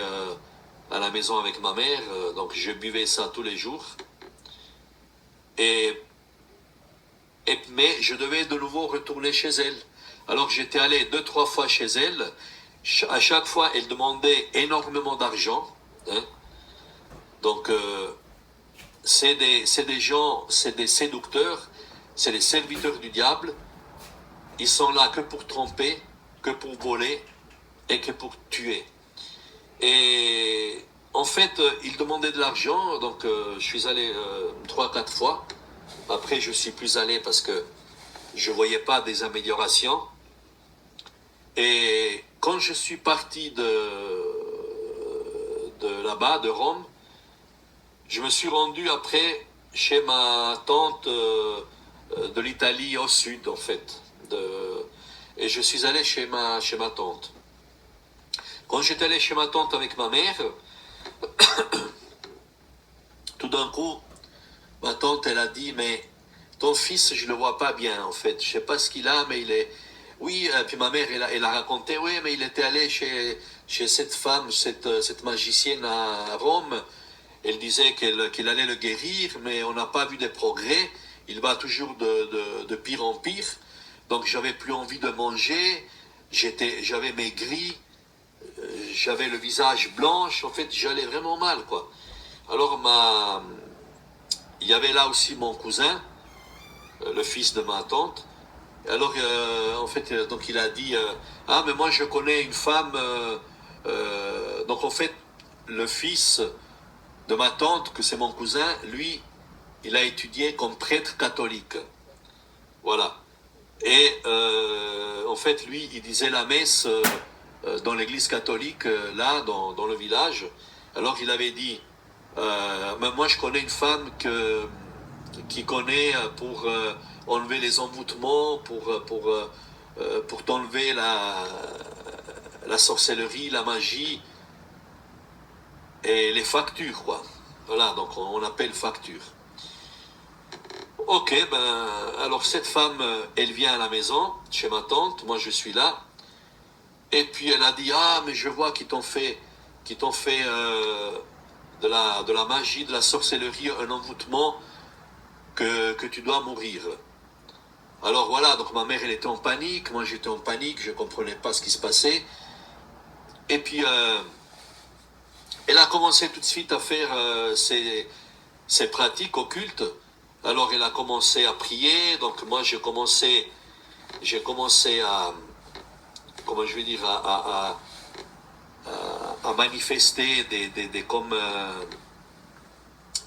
A: à la maison avec ma mère, donc je buvais ça tous les jours. Mais je devais de nouveau retourner chez elle. Alors j'étais allé 2, 3 fois chez elle. À chaque fois, elle demandait énormément d'argent. Hein. Donc, c'est des gens, c'est des séducteurs, c'est des serviteurs du diable. Ils sont là que pour tromper, que pour voler et que pour tuer. Et en fait, ils demandaient de l'argent. Donc, je suis allé 3, 4 fois. Après, je suis plus allé parce que je voyais pas des améliorations. Et quand je suis parti de là-bas, de Rome, je me suis rendu après chez ma tante de l'Italie au sud, en fait. Et je suis allé chez ma tante. Quand j'étais allé chez ma tante avec ma mère, tout d'un coup, ma tante, elle a dit, mais ton fils, je le vois pas bien, en fait. Je sais pas ce qu'il a, mais il est... Oui, puis ma mère, elle a raconté, oui, mais il était allé chez cette femme, cette magicienne à Rome. Elle disait qu'il allait le guérir, mais on n'a pas vu de progrès. Il va toujours de pire en pire. Donc j'avais plus envie de manger. J'avais maigri. J'avais le visage blanche. En fait, j'allais vraiment mal, quoi. Alors il y avait là aussi mon cousin, le fils de ma tante. Alors, en fait, donc il a dit, ah, mais moi je connais une femme. Donc en fait, le fils de ma tante, que c'est mon cousin, lui, il a étudié comme prêtre catholique. Voilà. Et en fait, lui, il disait la messe dans l'église catholique, là, dans le village. Alors il avait dit, mais moi je connais une femme qui connaît pour enlever les envoûtements, pour t'enlever la sorcellerie, la magie et les factures, quoi. Voilà, donc on appelle facture. Ok, ben alors cette femme, elle vient à la maison, chez ma tante, moi je suis là, Et puis elle a dit, ah, mais je vois qu'ils t'ont fait de la magie, de la sorcellerie, un envoûtement que tu dois mourir. Alors voilà, donc ma mère elle était en panique, moi j'étais en panique, je ne comprenais pas ce qui se passait. Et puis elle a commencé tout de suite à faire ses pratiques occultes. Alors elle a commencé à prier, donc moi j'ai commencé à, comment je vais dire, à manifester des comme,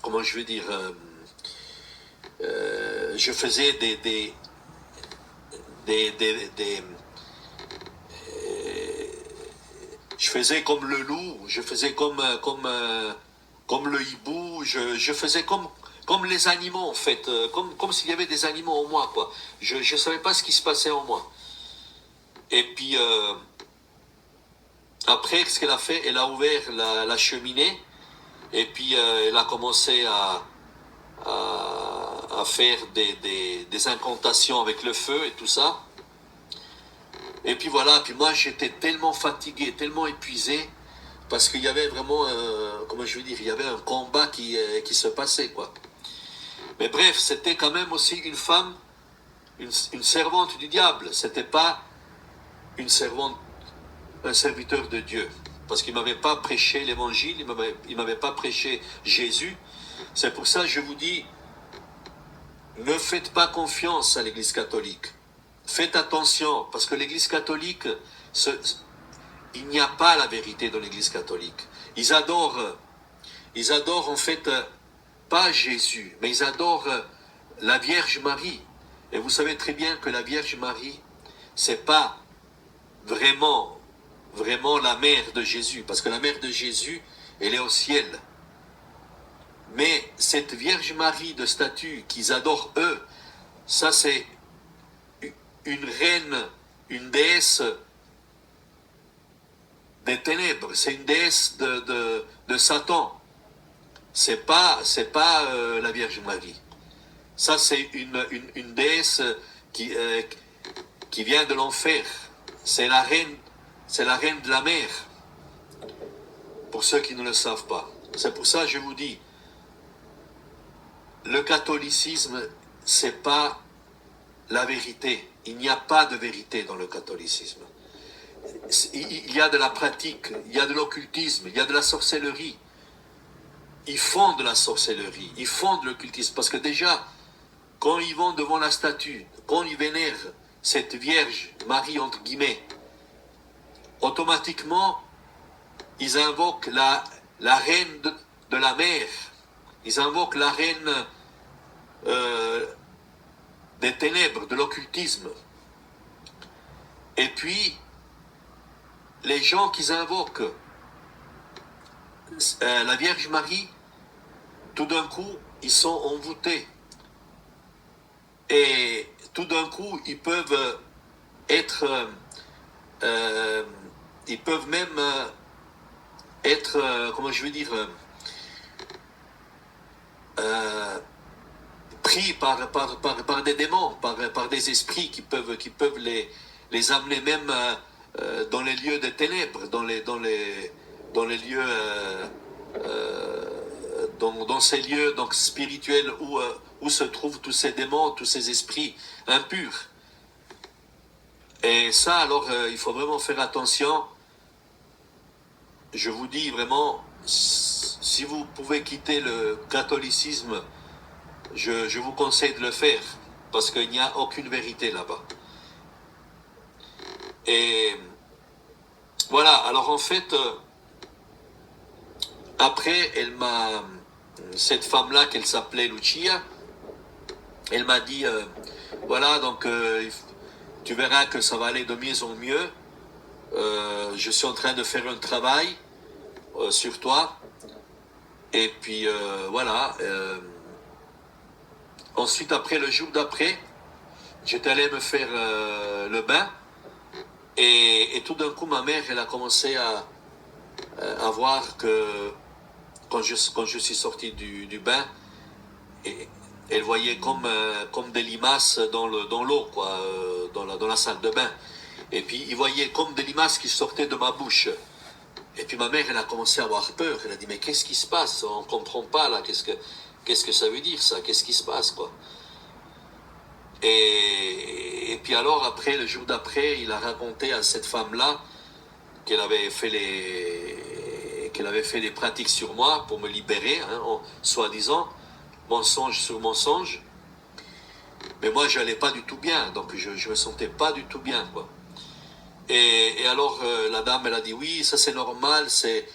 A: comment je vais dire, je faisais des je faisais comme le loup, je faisais comme le hibou, je faisais comme les animaux en fait, comme s'il y avait des animaux en moi quoi. Je ne savais pas ce qui se passait en moi. Et puis après, ce qu'elle a fait, elle a ouvert la cheminée et puis elle a commencé à faire des incantations avec le feu et tout ça. Et puis voilà, puis moi j'étais tellement fatigué, tellement épuisé, parce qu'il y avait vraiment, comment je veux dire, il y avait un combat qui se passait, quoi. Mais bref, c'était quand même aussi une femme, une servante du diable. C'était pas une servante, un serviteur de Dieu. Parce qu'il ne m'avait pas prêché l'évangile, il m'avait pas prêché Jésus. C'est pour ça que je vous dis, ne faites pas confiance à l'Église catholique. Faites attention, parce que l'Église catholique, il n'y a pas la vérité dans l'Église catholique. Ils adorent en fait pas Jésus, mais ils adorent la Vierge Marie. Et vous savez très bien que la Vierge Marie, c'est pas vraiment, vraiment la mère de Jésus, parce que la mère de Jésus, elle est au ciel. Mais cette Vierge Marie de statue qu'ils adorent eux, ça c'est une reine, une déesse des ténèbres, c'est une déesse de Satan. C'est pas la Vierge Marie. Ça c'est une déesse qui vient de l'enfer. C'est la reine de la mer. Pour ceux qui ne le savent pas. C'est pour ça que je vous dis, le catholicisme, c'est pas la vérité. Il n'y a pas de vérité dans le catholicisme. Il y a de la pratique, il y a de l'occultisme, il y a de la sorcellerie. Ils font de la sorcellerie, ils font de l'occultisme. Parce que déjà, quand ils vont devant la statue, quand ils vénèrent cette Vierge Marie, entre guillemets, automatiquement, ils invoquent la reine de la mer. Ils invoquent la reine des ténèbres, de l'occultisme. Et puis, les gens qui invoquent la Vierge Marie, tout d'un coup, ils sont envoûtés. Et tout d'un coup, ils peuvent être, ils peuvent même être, comment je veux dire, pris par des démons, par des esprits qui peuvent les amener même dans les lieux des ténèbres, dans les lieux, dans ces lieux donc spirituels où se trouvent tous ces démons, tous ces esprits impurs. Et ça, alors, il faut vraiment faire attention. Je vous dis vraiment, si vous pouvez quitter le catholicisme, je vous conseille de le faire, parce qu'il n'y a aucune vérité là-bas. Et voilà, alors en fait, après, cette femme-là, qu'elle s'appelait Lucia, elle m'a dit, voilà, donc tu verras que ça va aller de mieux en mieux. Je suis en train de faire un travail sur toi. Et puis voilà. Ensuite, après, le jour d'après, j'étais allé me faire le bain. Et tout d'un coup, ma mère, elle a commencé à voir que quand je suis sorti du bain, elle voyait comme des limaces dans l'eau, quoi, dans la salle de bain. Et puis il voyait comme des limaces qui sortaient de ma bouche. Et puis ma mère, elle a commencé à avoir peur. Elle a dit, mais qu'est-ce qui se passe? On ne comprend pas là. Qu'est-ce que ça veut dire ça? Qu'est-ce qui se passe quoi? Et puis alors après, le jour d'après, il a raconté à cette femme-là qu'elle avait fait des pratiques sur moi pour me libérer, hein, soi-disant, mensonge sur mensonge. Mais moi, j'allais pas du tout bien, donc je me sentais pas du tout bien, quoi. Et alors, la dame, elle a dit, oui, ça c'est normal, c'est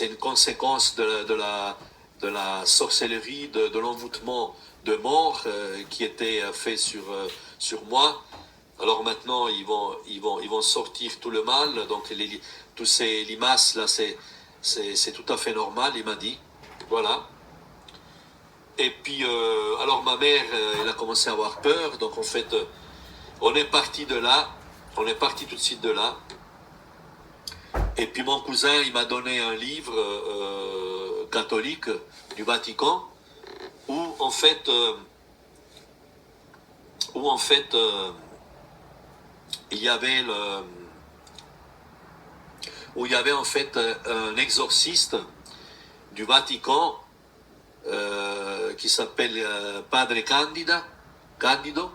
A: une conséquence de la sorcellerie, de l'envoûtement de mort qui était fait sur moi. Alors maintenant, ils vont sortir tout le mal, donc tous ces limaces là, c'est tout à fait normal, il m'a dit. Voilà. Et puis, alors ma mère, elle a commencé à avoir peur, donc en fait, on est parti de là, on est parti tout de suite de là. Et puis mon cousin, il m'a donné un livre catholique du Vatican, où en fait, où il y avait en fait un exorciste du Vatican qui s'appelle Padre Candido,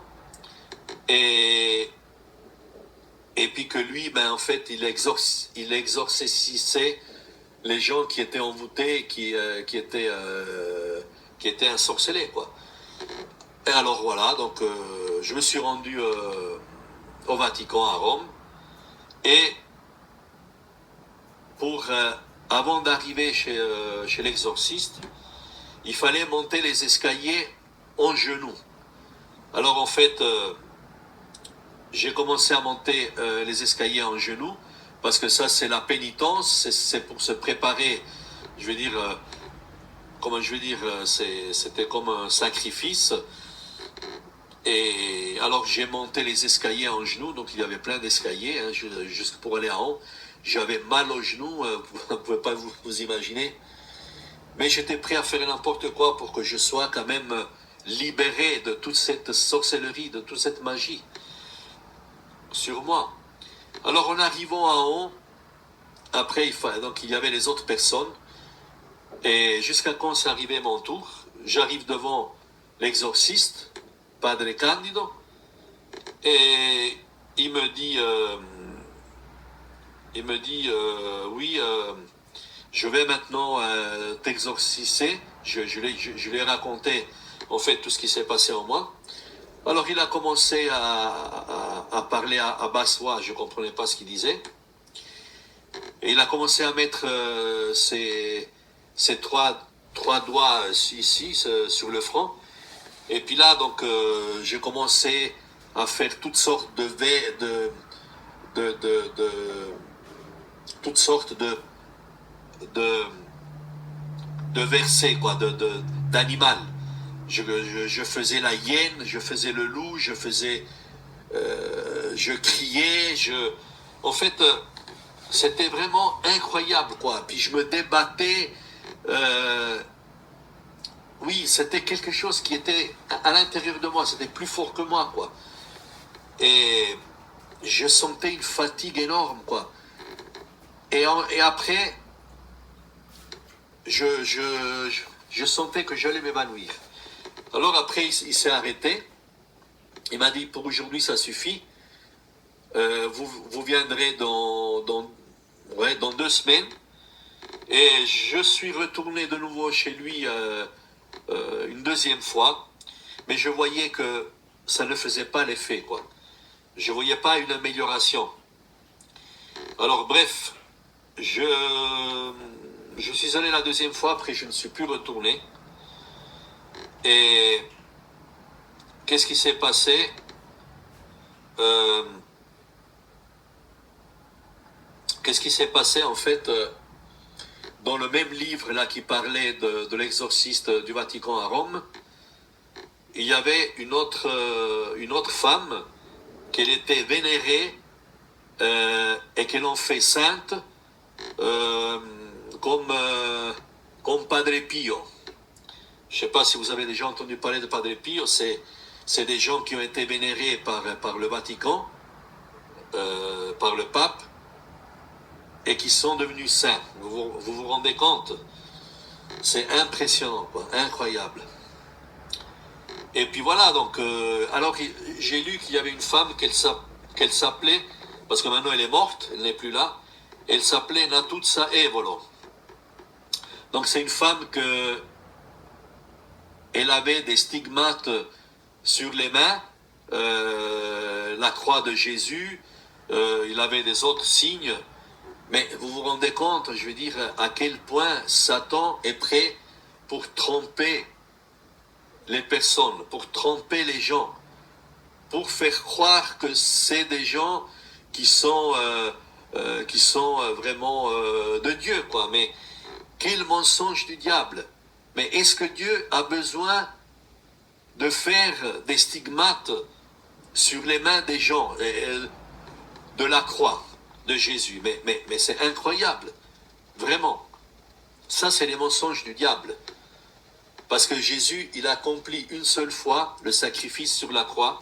A: et puis que lui, ben en fait, il exorcisait les gens qui étaient envoûtés, qui étaient ensorcelés, quoi. Et alors voilà, donc je me suis rendu au Vatican à Rome, et avant d'arriver chez l'exorciste, il fallait monter les escaliers en genoux. Alors en fait, j'ai commencé à monter les escaliers en genoux, parce que ça c'est la pénitence, c'est pour se préparer, je vais dire, c'était comme un sacrifice. Et alors j'ai monté les escaliers en genoux, donc il y avait plein d'escaliers, hein, jusque pour aller en haut. J'avais mal aux genoux, vous ne pouvez pas vous imaginer. Mais j'étais prêt à faire n'importe quoi pour que je sois quand même libéré de toute cette sorcellerie, de toute cette magie sur moi. Alors en arrivant en haut, après donc il y avait les autres personnes, et jusqu'à quand c'est arrivé mon tour, j'arrive devant l'exorciste, Padre Candido, et il me dit, oui, je vais maintenant t'exorciser. Je lui ai raconté en fait tout ce qui s'est passé en moi. Alors il a commencé à parler à basse voix, je ne comprenais pas ce qu'il disait. Et il a commencé à mettre ses trois doigts ici sur le front. Et puis là, donc, j'ai commencé à faire toutes sortes toutes sortes de versets, quoi, d'animal. Je faisais la hyène, je faisais le loup, je criais, en fait, c'était vraiment incroyable, quoi. Puis je me débattais. Oui, c'était quelque chose qui était à l'intérieur de moi, c'était plus fort que moi, quoi. Et je sentais une fatigue énorme, quoi. Et après, je sentais que j'allais m'évanouir. Alors après, il s'est arrêté. Il m'a dit, pour aujourd'hui, ça suffit. Vous viendrez dans 2 semaines. Et je suis retourné de nouveau chez lui une deuxième fois. Mais je voyais que ça ne faisait pas l'effet, quoi. Je voyais pas une amélioration. Alors bref, je suis allé la deuxième fois, après je ne suis plus retourné. Et qu'est-ce qui s'est passé? Qu'est-ce qui s'est passé en fait dans le même livre là qui parlait de l'exorciste du Vatican à Rome? Il y avait une autre femme qu'elle était vénérée et qu'elle en fait sainte comme Padre Pio. Je ne sais pas si vous avez déjà entendu parler de Padre Pio, c'est des gens qui ont été vénérés par le Vatican par le pape et qui sont devenus saints. Vous rendez compte? C'est impressionnant, quoi, incroyable. Et puis voilà, donc, alors j'ai lu qu'il y avait une femme qu'elle s'appelait, parce que maintenant elle est morte, elle n'est plus là, elle s'appelait Natuzza Evolo. Donc c'est une femme elle avait des stigmates sur les mains, la croix de Jésus, il avait des autres signes, mais vous vous rendez compte, je veux dire, à quel point Satan est prêt pour tromper les personnes, pour tromper les gens, pour faire croire que c'est des gens qui sont vraiment de Dieu, quoi. Mais quel mensonge du diable! Mais est-ce que Dieu a besoin de faire des stigmates sur les mains des gens, de la croix de Jésus? Mais c'est incroyable, vraiment. Ça, c'est les mensonges du diable. Parce que Jésus, il a accompli une seule fois le sacrifice sur la croix.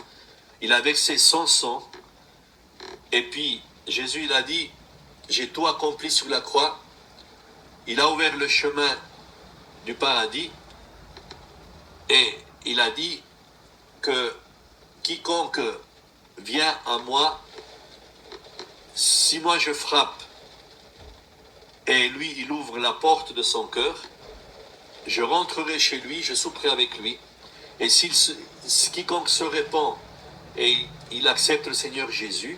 A: Il a versé son sang. Et puis, Jésus, il a dit, j'ai tout accompli sur la croix. Il a ouvert le chemin du paradis. Et il a dit que quiconque vient à moi, si moi je frappe, et lui, il ouvre la porte de son cœur, je rentrerai chez lui, je souperai avec lui. Et quiconque se répand et il accepte le Seigneur Jésus,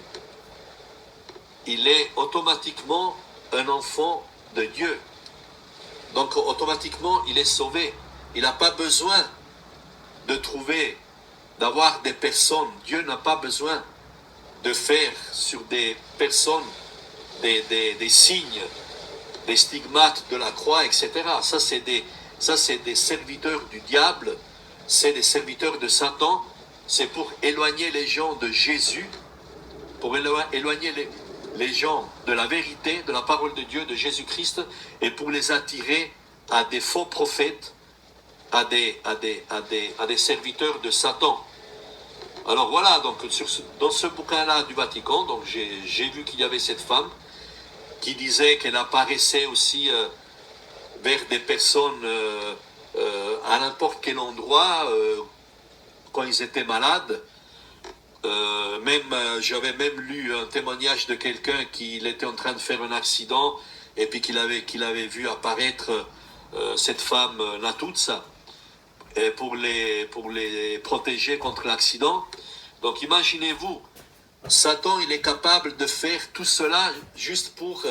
A: il est automatiquement un enfant de Dieu. Donc automatiquement, il est sauvé. Il n'a pas besoin d'avoir des personnes. Dieu n'a pas besoin de faire sur des personnes des signes, des stigmates de la croix, etc. Ça, c'est des serviteurs du diable, c'est des serviteurs de Satan. C'est pour éloigner les gens de Jésus, pour éloigner les gens de la vérité, de la parole de Dieu, de Jésus-Christ, et pour les attirer à des faux prophètes, à des serviteurs de Satan. Alors voilà, donc dans ce bouquin-là du Vatican, donc j'ai vu qu'il y avait cette femme qui disait qu'elle apparaissait aussi vers des personnes à n'importe quel endroit quand ils étaient malades. J'avais même lu un témoignage de quelqu'un qui était en train de faire un accident et puis qu'il avait vu apparaître cette femme Natuzza pour les protéger contre l'accident. Donc imaginez-vous, Satan, il est capable de faire tout cela juste pour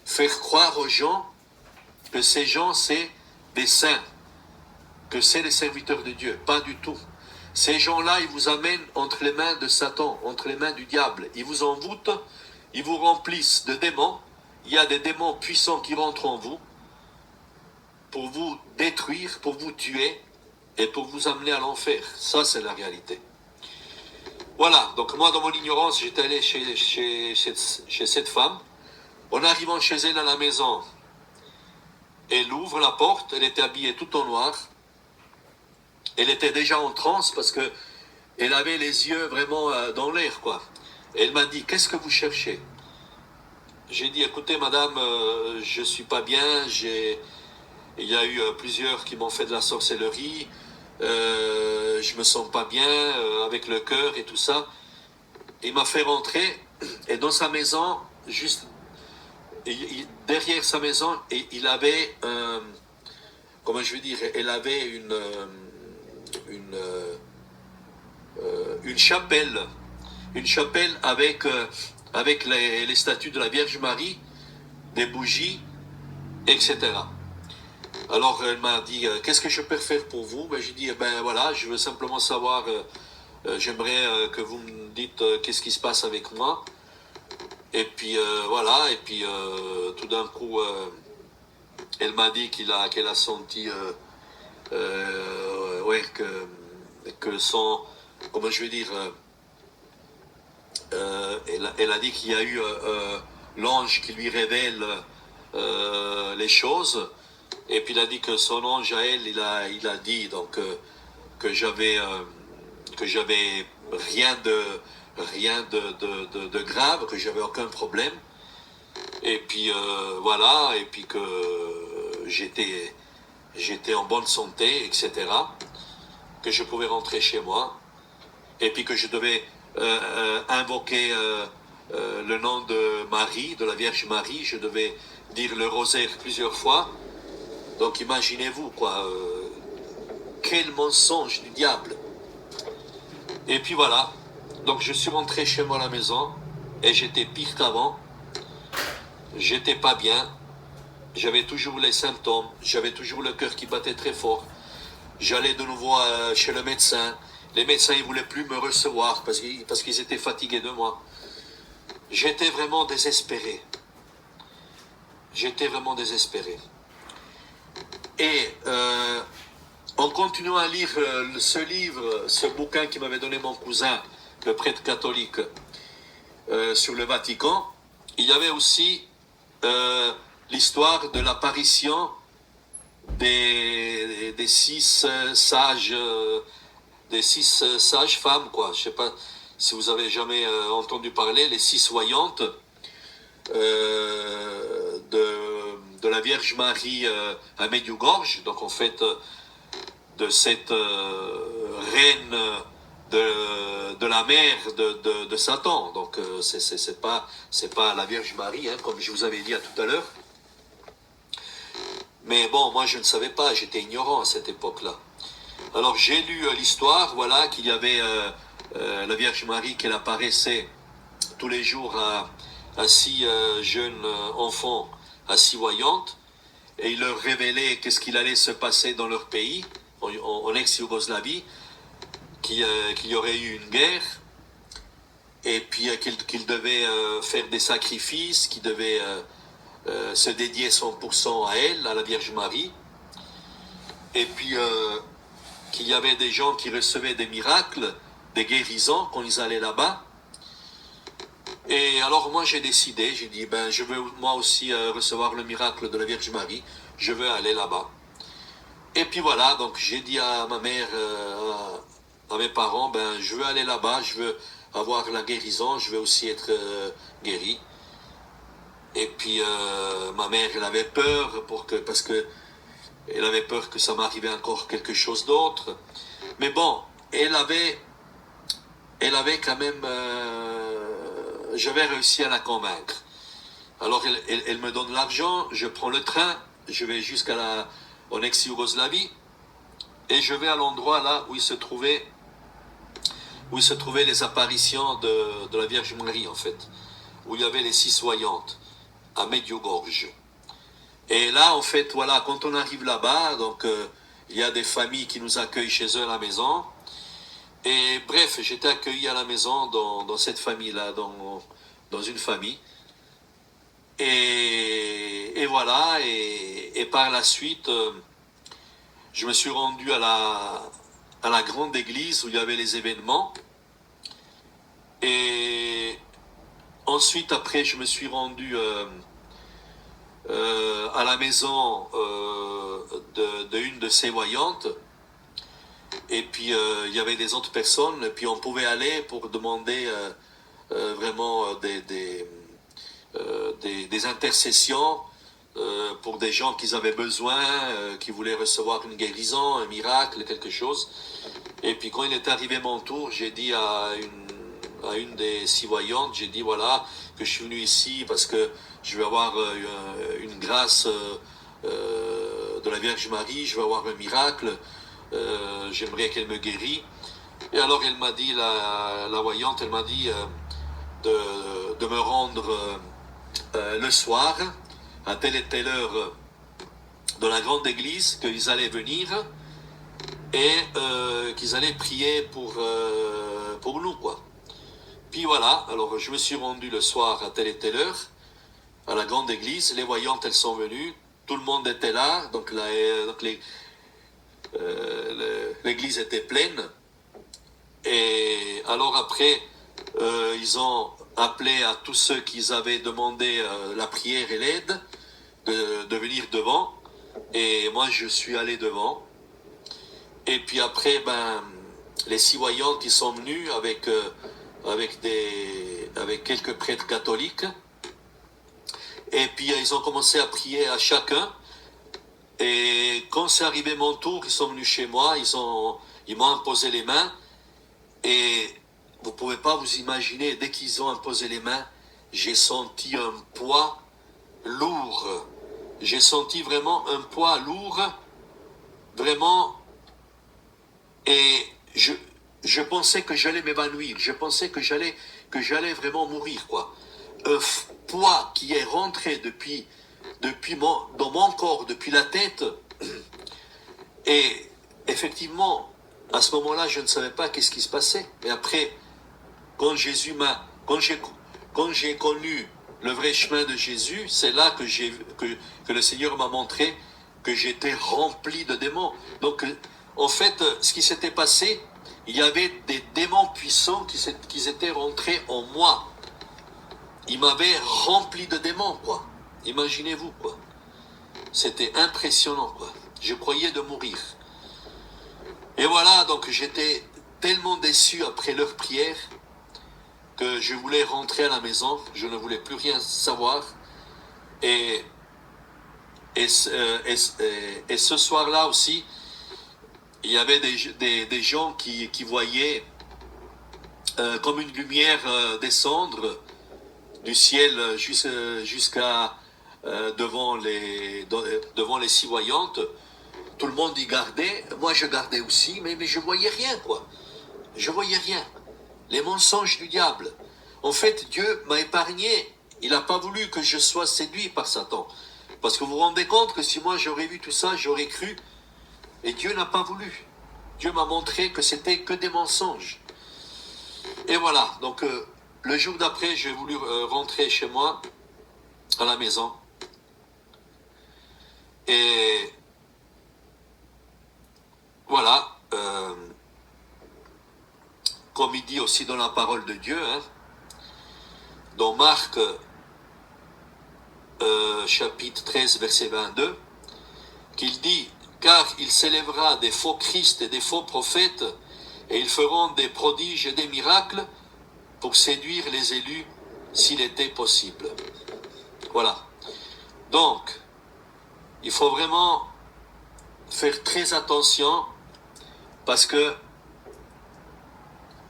A: faire croire aux gens que ces gens, c'est des saints, que c'est les serviteurs de Dieu. Pas du tout. Ces gens-là, ils vous amènent entre les mains de Satan, entre les mains du diable. Ils vous envoûtent, ils vous remplissent de démons. Il y a des démons puissants qui rentrent en vous pour vous détruire, pour vous tuer et pour vous amener à l'enfer. Ça, c'est la réalité. Voilà, donc moi, dans mon ignorance, j'étais allé chez cette femme. En arrivant chez elle à la maison, elle ouvre la porte, elle était habillée tout en noir. Elle était déjà en transe parce que elle avait les yeux vraiment dans l'air, quoi. Elle m'a dit, qu'est-ce que vous cherchez? J'ai dit, écoutez, madame, je suis pas bien, il y a eu plusieurs qui m'ont fait de la sorcellerie, je me sens pas bien avec le cœur et tout ça. Il m'a fait rentrer, et dans sa maison, juste derrière sa maison, il avait, comment je veux dire, elle avait une chapelle avec les statues de la Vierge Marie, des bougies, etc. Alors elle m'a dit, qu'est-ce que je peux faire pour vous? Ben, j'ai dit, ben voilà, je veux simplement savoir, j'aimerais que vous me dites qu'est-ce qui se passe avec moi. Et puis voilà, et puis tout d'un coup, elle m'a dit qu'elle a senti ouais, que son, comment je vais dire, elle a dit qu'il y a eu l'ange qui lui révèle les choses, et puis il a dit que son ange à elle, il a dit donc que j'avais rien rien de grave, que j'avais aucun problème. Et puis voilà, et puis que j'étais en bonne santé, etc. Que je pouvais rentrer chez moi. Et puis que je devais invoquer le nom de Marie, de la Vierge Marie. Je devais dire le rosaire plusieurs fois. Donc imaginez-vous, quoi. Quel mensonge du diable. Et puis voilà. Donc je suis rentré chez moi à la maison. Et j'étais pire qu'avant. J'étais pas bien. J'avais toujours les symptômes. J'avais toujours le cœur qui battait très fort. J'allais de nouveau chez le médecin. Les médecins, ils voulaient plus me recevoir parce qu'ils étaient fatigués de moi. J'étais vraiment désespéré. J'étais vraiment désespéré. Et en continuant à lire ce livre, ce bouquin qui m'avait donné mon cousin, le prêtre catholique, sur le Vatican, il y avait aussi l'histoire de l'apparition des six sages, des six sages femmes, quoi. Je sais pas si vous avez jamais entendu parler, les six voyantes de la Vierge Marie à Medjugorje, donc en fait de cette reine de la mère de Satan. Donc c'est pas la Vierge Marie, hein, comme je vous avais dit tout à l'heure. Mais bon, moi je ne savais pas, j'étais ignorant à cette époque-là. Alors j'ai lu l'histoire, voilà, qu'il y avait la Vierge Marie qu'elle apparaissait tous les jours à six jeunes enfants, à six voyantes, et il leur révélait qu'est-ce qu'il allait se passer dans leur pays, en ex-Yougoslavie, qu'il y aurait eu une guerre, et puis qu'ils devaient faire des sacrifices, qu'ils devaient se dédier 100% à elle, à la Vierge Marie, et puis qu'il y avait des gens qui recevaient des miracles, des guérisons quand ils allaient là-bas. Et alors moi j'ai décidé, j'ai dit ben je veux moi aussi recevoir le miracle de la Vierge Marie, je veux aller là-bas. Et puis voilà, donc j'ai dit à ma mère, à mes parents, ben je veux aller là-bas, je veux avoir la guérison, je veux aussi être guéri. Et puis ma mère elle avait peur parce que elle avait peur que ça m'arrivait encore quelque chose d'autre. Mais bon, elle avait quand même, j'avais réussi à la convaincre. Alors elle me donne l'argent, je prends le train, je vais en ex-Yougoslavie, et je vais à l'endroit là où il se trouvaient les apparitions de la Vierge Marie, en fait, où il y avait les six voyantes, à Medjugorje. Et là, en fait, voilà, quand on arrive là-bas, donc il y a des familles qui nous accueillent chez eux à la maison. Et bref, j'étais accueilli à la maison dans cette famille-là, dans une famille. Et voilà, et par la suite, je me suis rendu à la grande église où il y avait les événements. Et ensuite, après, je me suis rendu à la maison d'une de ces voyantes. Et puis il y avait des autres personnes, et puis on pouvait aller pour demander vraiment des intercessions pour des gens qui avaient besoin, qui voulaient recevoir une guérison, un miracle, quelque chose. Et puis quand il est arrivé mon tour, j'ai dit à une des six voyantes, j'ai dit voilà, que je suis venu ici parce que je vais avoir une grâce de la Vierge Marie, je vais avoir un miracle. J'aimerais qu'elle me guérisse. Et alors elle m'a dit, la voyante, elle m'a dit de me rendre le soir à telle et telle heure dans la grande église, qu'ils allaient venir et qu'ils allaient prier pour nous, quoi. Puis voilà, alors je me suis rendu le soir à telle et telle heure à la grande église, les voyantes elles sont venues, tout le monde était là, donc l'église était pleine. Et alors après, ils ont appelé à tous ceux qui avaient demandé la prière et l'aide de venir devant. Et moi, je suis allé devant. Et puis après, les six voyantes, ils sont venus avec avec quelques prêtres catholiques. Et puis ils ont commencé à prier à chacun. Et quand c'est arrivé mon tour, ils sont venus chez moi, ils m'ont imposé les mains. Et vous ne pouvez pas vous imaginer, dès qu'ils ont imposé les mains, j'ai senti un poids lourd. J'ai senti vraiment un poids lourd, vraiment. Et je pensais que j'allais m'évanouir. Je pensais que j'allais vraiment mourir, quoi. Un poids qui est rentré dans mon corps, depuis la tête. Et effectivement, à ce moment-là, je ne savais pas qu'est-ce qui se passait. Mais après, quand j'ai connu le vrai chemin de Jésus, c'est là que le Seigneur m'a montré que j'étais rempli de démons. Donc, en fait, ce qui s'était passé, il y avait des démons puissants qui étaient rentrés en moi. Ils m'avaient rempli de démons, quoi. Imaginez-vous, quoi. C'était impressionnant, quoi. Je croyais de mourir. Et voilà, donc j'étais tellement déçu après leur prière que je voulais rentrer à la maison. Je ne voulais plus rien savoir. Et ce soir-là aussi, il y avait des gens qui voyaient comme une lumière descendre du ciel jusqu'à devant les six voyantes. Tout le monde y gardait, moi je gardais aussi, mais je voyais rien, quoi. Je voyais rien. Les mensonges du diable. En fait, Dieu m'a épargné. Il n'a pas voulu que je sois séduit par Satan. Parce que vous vous rendez compte que si moi j'aurais vu tout ça, j'aurais cru. Et Dieu n'a pas voulu. Dieu m'a montré que c'était que des mensonges. Et voilà, donc le jour d'après, j'ai voulu rentrer chez moi, à la maison. Et voilà, comme il dit aussi dans la parole de Dieu, dans Marc chapitre 13, verset 22, qu'il dit « Car il s'élèvera des faux Christ et des faux prophètes, et ils feront des prodiges et des miracles pour séduire les élus s'il était possible. » Voilà. Donc, il faut vraiment faire très attention parce que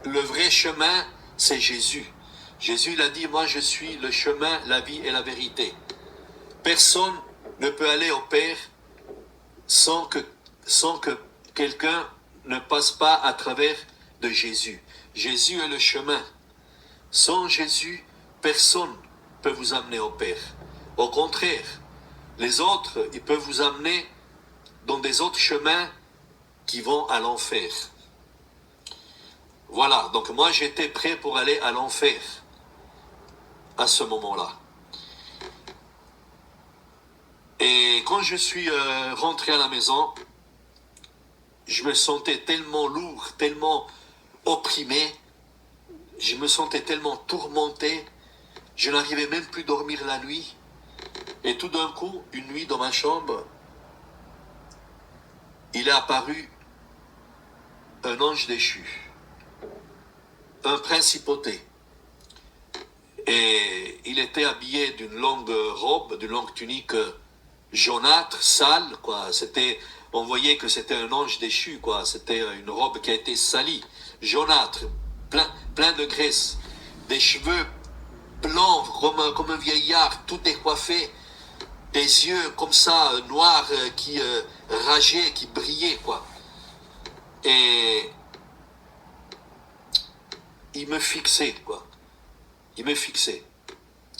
A: le vrai chemin, c'est Jésus. Jésus l'a dit, moi je suis le chemin, la vie et la vérité. Personne ne peut aller au Père sans que quelqu'un ne passe pas à travers de Jésus. Jésus est le chemin. Sans Jésus, personne ne peut vous amener au Père. Au contraire, les autres, ils peuvent vous amener dans des autres chemins qui vont à l'enfer. Voilà, donc moi j'étais prêt pour aller à l'enfer à ce moment-là. Et quand je suis rentré à la maison, je me sentais tellement lourd, tellement opprimé, je me sentais tellement tourmenté, je n'arrivais même plus à dormir la nuit. Et tout d'un coup, une nuit dans ma chambre, il est apparu un ange déchu, un principauté. Et il était habillé d'une longue robe, d'une longue tunique jaunâtre, sale, quoi. On voyait que c'était un ange déchu, quoi. C'était une robe qui a été salie, jaunâtre, plein de graisse, des cheveux blancs comme un vieillard, tout décoiffé, des yeux comme ça, noirs, qui rageaient, qui brillaient, quoi. Et il me fixait, quoi. Il me fixait.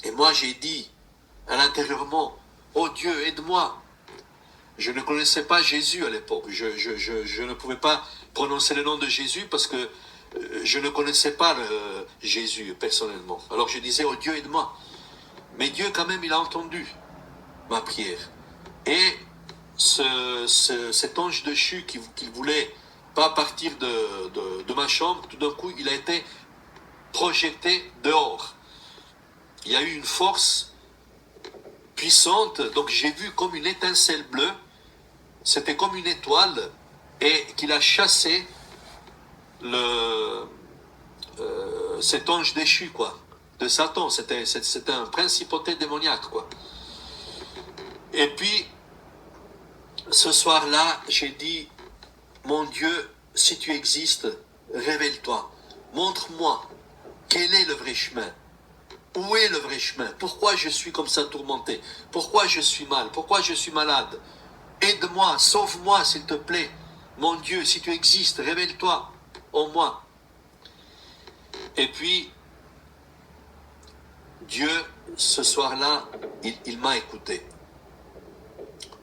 A: Et moi, j'ai dit, à l'intérieurement, oh Dieu, aide-moi. Je ne connaissais pas Jésus à l'époque. Je ne pouvais pas prononcer le nom de Jésus parce que je ne connaissais pas Jésus personnellement. Alors je disais, oh Dieu, aide-moi. Mais Dieu, quand même, il a entendu ma prière. Et cet ange déchu qui voulait pas partir de ma chambre, tout d'un coup, il a été projeté dehors. Il y a eu une force puissante, donc j'ai vu comme une étincelle bleue, c'était comme une étoile, et qu'il a chassé cet ange déchu, quoi, de Satan. C'était un principauté démoniaque, quoi. Et puis, ce soir-là, j'ai dit, mon Dieu, si tu existes, révèle-toi. Montre-moi quel est le vrai chemin. Où est le vrai chemin? Pourquoi je suis comme ça tourmenté? Pourquoi je suis mal? Pourquoi je suis malade? Aide-moi, sauve-moi, s'il te plaît. Mon Dieu, si tu existes, révèle-toi en moi. Et puis, Dieu, ce soir-là, il m'a écouté.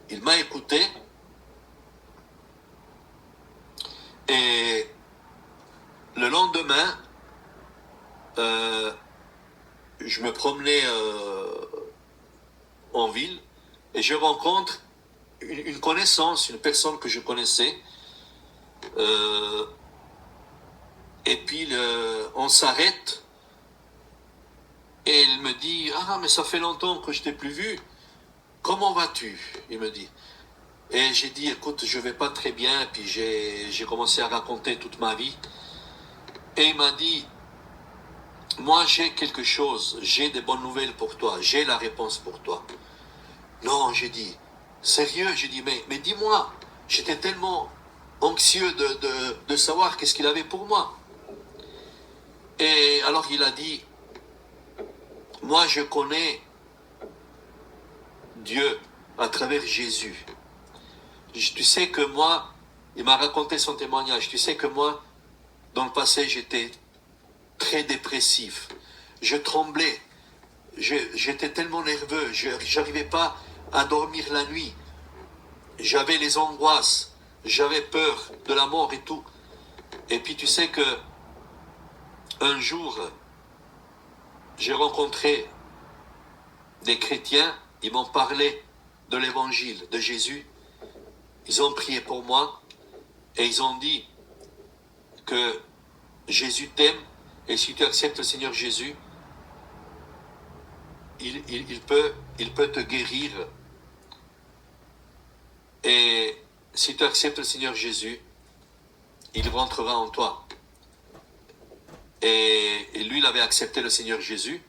A: Il m'a écouté. Et le lendemain, je me promenais en ville et je rencontre une connaissance, une personne que je connaissais. Et puis on s'arrête et il me dit, ah mais ça fait longtemps que je t'ai plus vu, comment vas-tu? Il me dit. Et j'ai dit, écoute, je vais pas très bien, puis j'ai commencé à raconter toute ma vie. Et il m'a dit, moi j'ai quelque chose, j'ai des bonnes nouvelles pour toi, j'ai la réponse pour toi. Non, j'ai dit, sérieux, j'ai dit, mais dis-moi, j'étais tellement anxieux de savoir qu'est-ce qu'il avait pour moi. Et alors il a dit, moi je connais Dieu à travers Jésus. Tu sais que moi, il m'a raconté son témoignage, tu sais que moi, dans le passé, j'étais très dépressif. Je tremblais. J'étais tellement nerveux. Je n'arrivais pas à dormir la nuit. J'avais les angoisses. J'avais peur de la mort et tout. Et puis tu sais que un jour, j'ai rencontré des chrétiens. Ils m'ont parlé de l'évangile de Jésus. Ils ont prié pour moi. Et ils ont dit que Jésus t'aime. Et si tu acceptes le Seigneur Jésus, il peut te guérir. Et si tu acceptes le Seigneur Jésus, il rentrera en toi. Et lui, il avait accepté le Seigneur Jésus.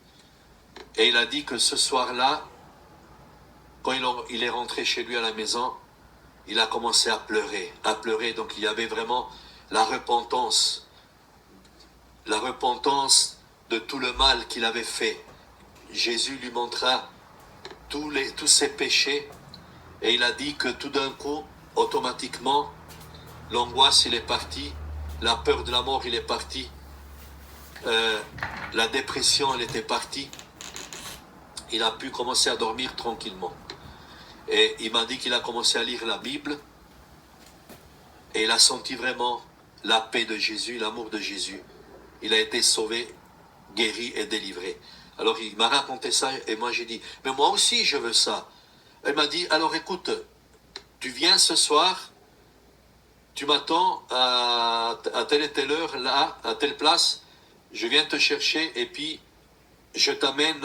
A: Et il a dit que ce soir-là, quand il est rentré chez lui à la maison, il a commencé à pleurer. Donc il y avait vraiment la repentance de tout le mal qu'il avait fait. Jésus lui montra tous ses péchés. Et il a dit que tout d'un coup, automatiquement, l'angoisse, il est parti. La peur de la mort, il est parti. La dépression, elle était partie. Il a pu commencer à dormir tranquillement. Et il m'a dit qu'il a commencé à lire la Bible. Et il a senti vraiment la paix de Jésus, l'amour de Jésus. Il a été sauvé, guéri et délivré. Alors il m'a raconté ça et moi j'ai dit, mais moi aussi je veux ça. Elle m'a dit, alors écoute, tu viens ce soir, tu m'attends à telle et telle heure, là, à telle place, je viens te chercher et puis je t'amène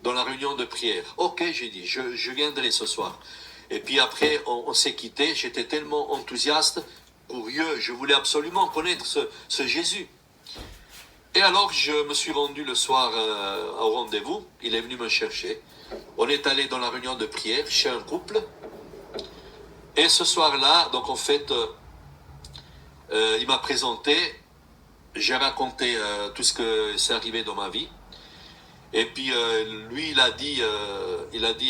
A: dans la réunion de prière. Ok, j'ai dit, je viendrai ce soir. Et puis après, on s'est quitté, j'étais tellement enthousiaste, curieux, je voulais absolument connaître ce Jésus. Et alors, je me suis rendu le soir au rendez-vous, il est venu me chercher. On est allé dans la réunion de prière chez un couple. Et ce soir-là, donc en fait, il m'a présenté, j'ai raconté tout ce que c'est arrivé dans ma vie. Et puis lui, il a dit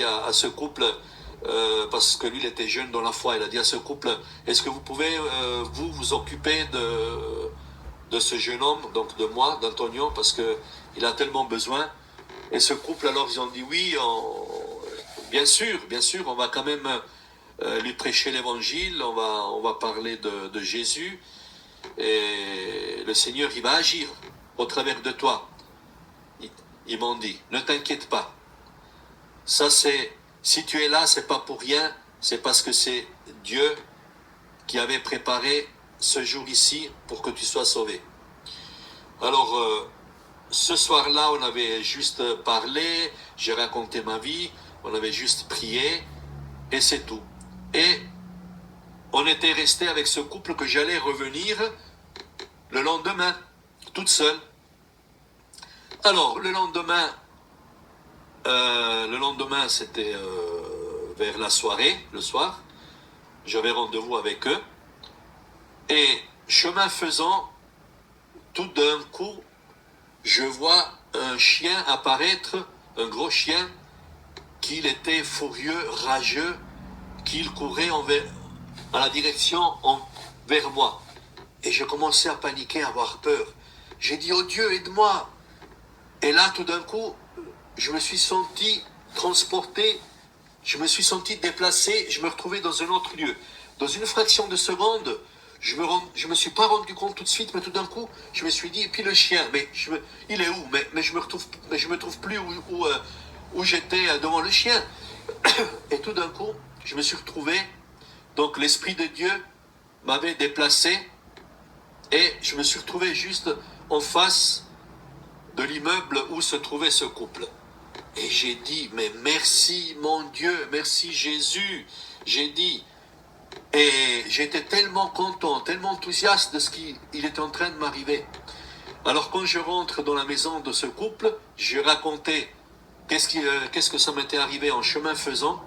A: à ce couple, parce que lui, il était jeune dans la foi, il a dit à ce couple, est-ce que vous pouvez vous occuper de ce jeune homme, donc de moi, d'Antonio, parce qu'il a tellement besoin. Et ce couple, alors, ils ont dit oui, bien sûr, on va quand même lui prêcher l'évangile, on va parler de Jésus, et le Seigneur, il va agir au travers de toi. Ils m'ont dit, ne t'inquiète pas. Ça, si tu es là, c'est pas pour rien, c'est parce que c'est Dieu qui avait préparé ce jour ici pour que tu sois sauvé. Alors, ce soir-là, on avait juste parlé, j'ai raconté ma vie, on avait juste prié, et c'est tout. Et on était resté avec ce couple que j'allais revenir le lendemain, toute seule. Alors, le lendemain c'était vers la soirée, le soir. J'avais rendez-vous avec eux. Et chemin faisant, tout d'un coup, je vois un chien apparaître, un gros chien, qu'il était furieux, rageux, qu'il courait à la direction vers moi. Et je commençais à paniquer, à avoir peur. J'ai dit, oh Dieu, aide-moi. Et là, tout d'un coup, je me suis senti transporté, je me suis senti déplacé, je me retrouvais dans un autre lieu. Dans une fraction de seconde, je me suis pas rendu compte tout de suite, mais tout d'un coup, je me suis dit, et puis le chien, il est où? Mais je me trouve plus où j'étais devant le chien. Et tout d'un coup, je me suis retrouvé, donc l'Esprit de Dieu m'avait déplacé, et je me suis retrouvé juste en face de l'immeuble où se trouvait ce couple. Et j'ai dit, mais merci mon Dieu, merci Jésus, j'ai dit. Et j'étais tellement content, tellement enthousiaste de ce qui était en train de m'arriver. Alors quand je rentre dans la maison de ce couple, je racontais qu'est-ce que ça m'était arrivé en chemin faisant,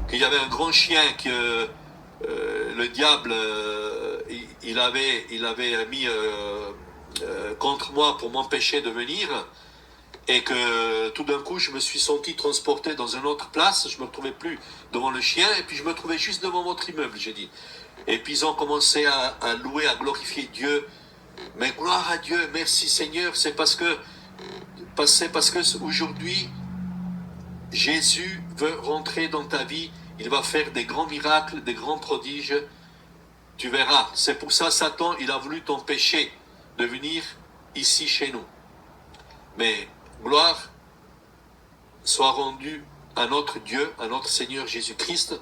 A: qu'il y avait un grand chien que le diable il avait mis contre moi pour m'empêcher de venir, et que tout d'un coup je me suis senti transporté dans une autre place, je me retrouvais plus devant le chien, et puis je me trouvais juste devant votre immeuble, j'ai dit. Et puis ils ont commencé à louer, à glorifier Dieu. Mais gloire à Dieu, merci Seigneur, c'est parce que aujourd'hui Jésus veut rentrer dans ta vie, il va faire des grands miracles, des grands prodiges, tu verras. C'est pour ça Satan, il a voulu t'empêcher de venir ici chez nous. Mais gloire soit rendue à notre Dieu, à notre Seigneur Jésus-Christ,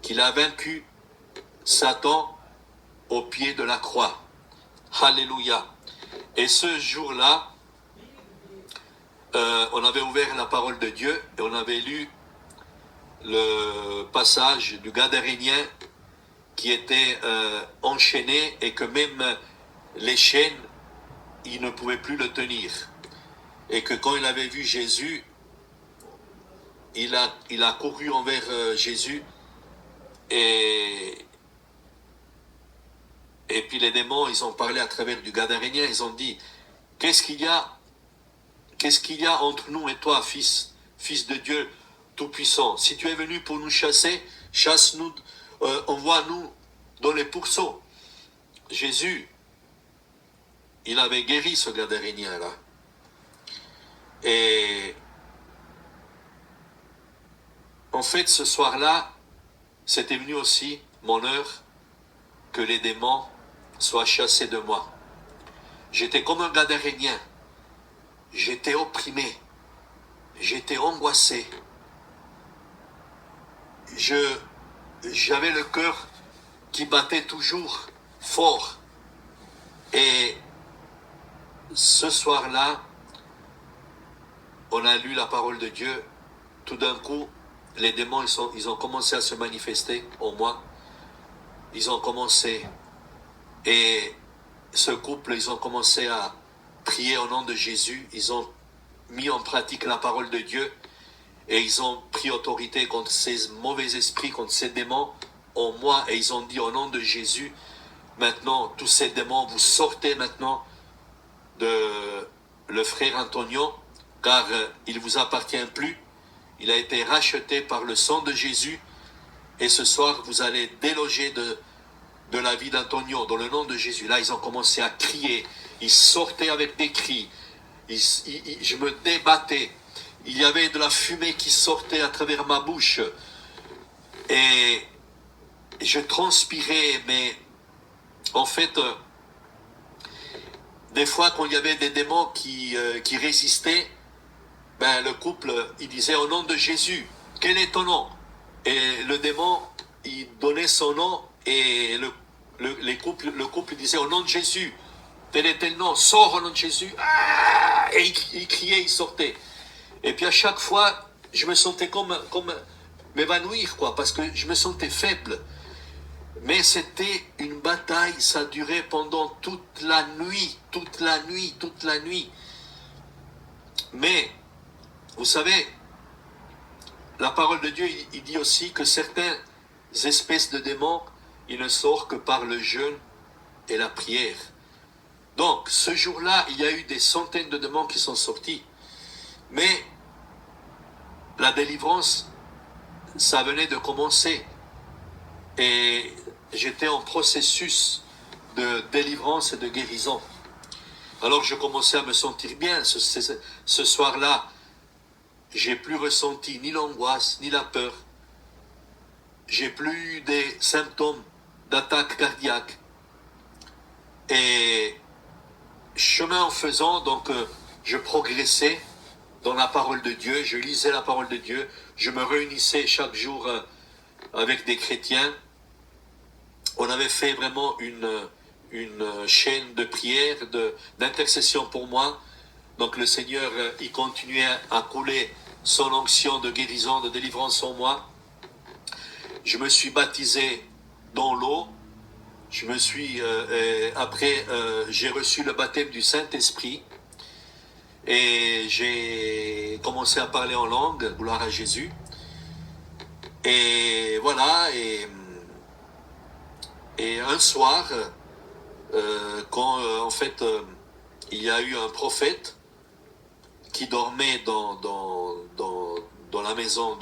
A: qu'il a vaincu Satan au pied de la croix. Alléluia. Et ce jour-là, on avait ouvert la parole de Dieu et on avait lu le passage du Gadarénien qui était enchaîné, et que même les chaînes, il ne pouvait plus le tenir. Et que quand il avait vu Jésus, il a couru envers Jésus, et puis les démons, ils ont parlé à travers du Gadarénien, ils ont dit, qu'est-ce qu'il y a entre nous et toi, fils de Dieu Tout-Puissant? Si tu es venu pour nous chasser, chasse-nous, envoie-nous dans les pourceaux. Jésus, il avait guéri ce Gadarénien-là. Et en fait, ce soir-là, c'était venu aussi mon heure que les démons soient chassés de moi. J'étais comme un Gadarénien. J'étais opprimé. J'étais angoissé. J'avais le cœur qui battait toujours fort. Et ce soir-là, on a lu la parole de Dieu. Tout d'un coup, les démons, ils ont commencé à se manifester en moi. Ils ont commencé, et ce couple, ils ont commencé à prier au nom de Jésus. Ils ont mis en pratique la parole de Dieu, et ils ont pris autorité contre ces mauvais esprits, contre ces démons en moi, et ils ont dit au nom de Jésus, maintenant, tous ces démons, vous sortez maintenant de le frère Antonio, car il ne vous appartient plus. Il a été racheté par le sang de Jésus, et ce soir, vous allez déloger de la vie d'Antonio, dans le nom de Jésus. Là, ils ont commencé à crier, ils sortaient avec des cris, je me débattais, il y avait de la fumée qui sortait à travers ma bouche, et je transpirais, mais en fait, des fois, quand il y avait des démons qui résistaient, le couple, il disait au nom de Jésus, quel est ton nom? Et le démon, il donnait son nom, et le couple disait au nom de Jésus, tel est tel nom, sors au nom de Jésus. Et il criait, il sortait. Et puis à chaque fois, je me sentais comme m'évanouir, quoi, parce que je me sentais faible. Mais c'était une bataille, ça durait pendant toute la nuit. Mais, vous savez, la parole de Dieu, il dit aussi que certaines espèces de démons, ils ne sortent que par le jeûne et la prière. Donc, ce jour-là, il y a eu des centaines de démons qui sont sortis. Mais la délivrance, ça venait de commencer. Et j'étais en processus de délivrance et de guérison. Alors je commençais à me sentir bien. Ce soir-là, j'ai plus ressenti ni l'angoisse, ni la peur. J'ai plus eu des symptômes d'attaque cardiaque. Et chemin en faisant, donc je progressais dans la parole de Dieu, je lisais la parole de Dieu, je me réunissais chaque jour avec des chrétiens. On avait fait vraiment une chaîne de prière, d'intercession pour moi. Donc le Seigneur, il continuait à couler son onction de guérison, de délivrance en moi. Je me suis baptisé dans l'eau. Après, j'ai reçu le baptême du Saint-Esprit. Et j'ai commencé à parler en langue, gloire à Jésus. Et voilà, et un soir, quand en fait il y a eu un prophète qui dormait dans la maison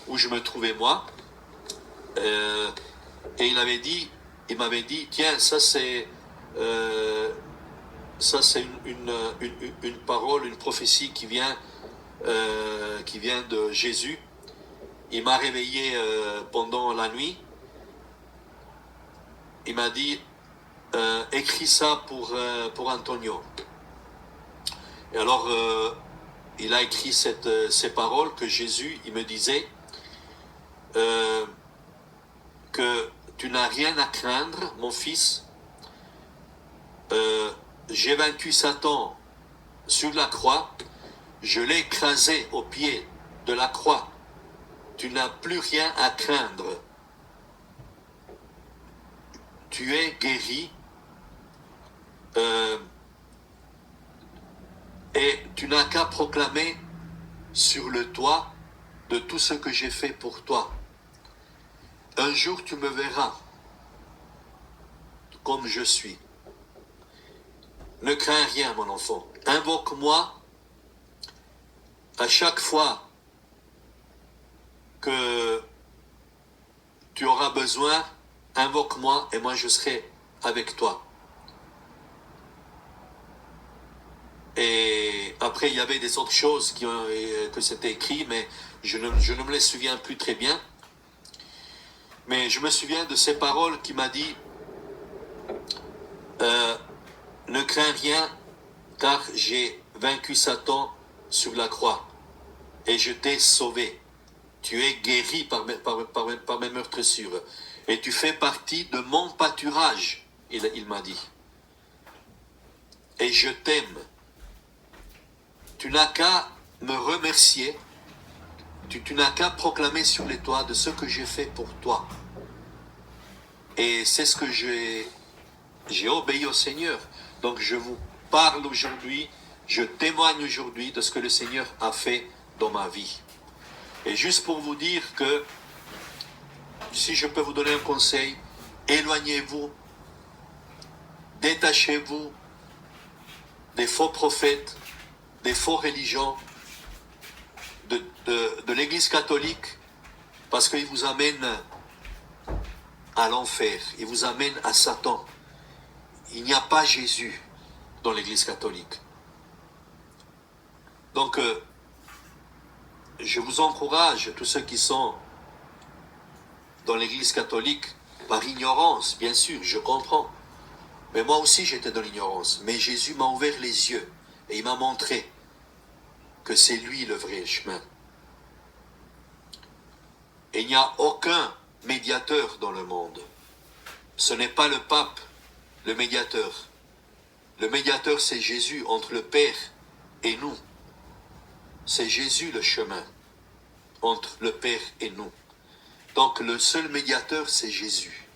A: où je me trouvais moi, et il m'avait dit, tiens, ça c'est une parole, une prophétie qui vient de Jésus. Il m'a réveillé pendant la nuit. Il m'a dit, écris ça pour Antonio. Et alors, il a écrit ces paroles que Jésus, il me disait que tu n'as rien à craindre, mon fils. J'ai vaincu Satan sur la croix. Je l'ai écrasé au pied de la croix. Tu n'as plus rien à craindre. Tu es guéri. Et tu n'as qu'à proclamer sur le toit de tout ce que j'ai fait pour toi. Un jour tu me verras comme je suis. Ne crains rien, mon enfant. Invoque-moi à chaque fois que tu auras besoin. Invoque-moi et moi je serai avec toi. Et après, il y avait des autres choses que c'était écrit, mais je ne me les souviens plus très bien. Mais je me souviens de ces paroles qui m'a dit ne crains rien, car j'ai vaincu Satan sur la croix et je t'ai sauvé. Tu es guéri par mes meurtrissures et tu fais partie de mon pâturage, il m'a dit. Et je t'aime. Tu n'as qu'à me remercier, tu n'as qu'à proclamer sur les toits de ce que j'ai fait pour toi. Et c'est ce que j'ai obéi au Seigneur. Donc je vous parle aujourd'hui, je témoigne aujourd'hui de ce que le Seigneur a fait dans ma vie. Et juste pour vous dire que, si je peux vous donner un conseil, éloignez-vous, détachez-vous des faux prophètes, des faux religions, de l'Église catholique, parce qu'ils vous amènent à l'enfer, ils vous amènent à Satan. Il n'y a pas Jésus dans l'Église catholique. Donc, je vous encourage, tous ceux qui sont dans l'Église catholique, par ignorance, bien sûr, je comprends. Mais moi aussi, j'étais dans l'ignorance. Mais Jésus m'a ouvert les yeux et il m'a montré que c'est lui le vrai chemin. Et il n'y a aucun médiateur dans le monde. Ce n'est pas le pape, le médiateur. Le médiateur, c'est Jésus entre le Père et nous. C'est Jésus le chemin entre le Père et nous. Donc le seul médiateur, c'est Jésus.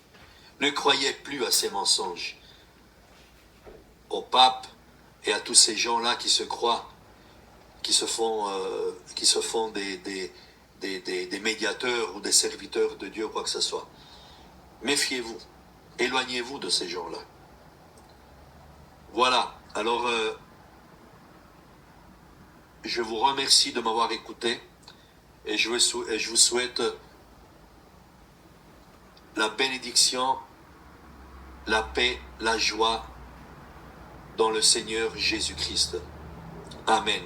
A: Ne croyez plus à ces mensonges, au pape et à tous ces gens-là qui se croient qui se font des médiateurs ou des serviteurs de Dieu, quoi que ce soit. Méfiez-vous, éloignez-vous de ces gens-là. Voilà, alors je vous remercie de m'avoir écouté et je vous souhaite la bénédiction, la paix, la joie dans le Seigneur Jésus-Christ. Amen.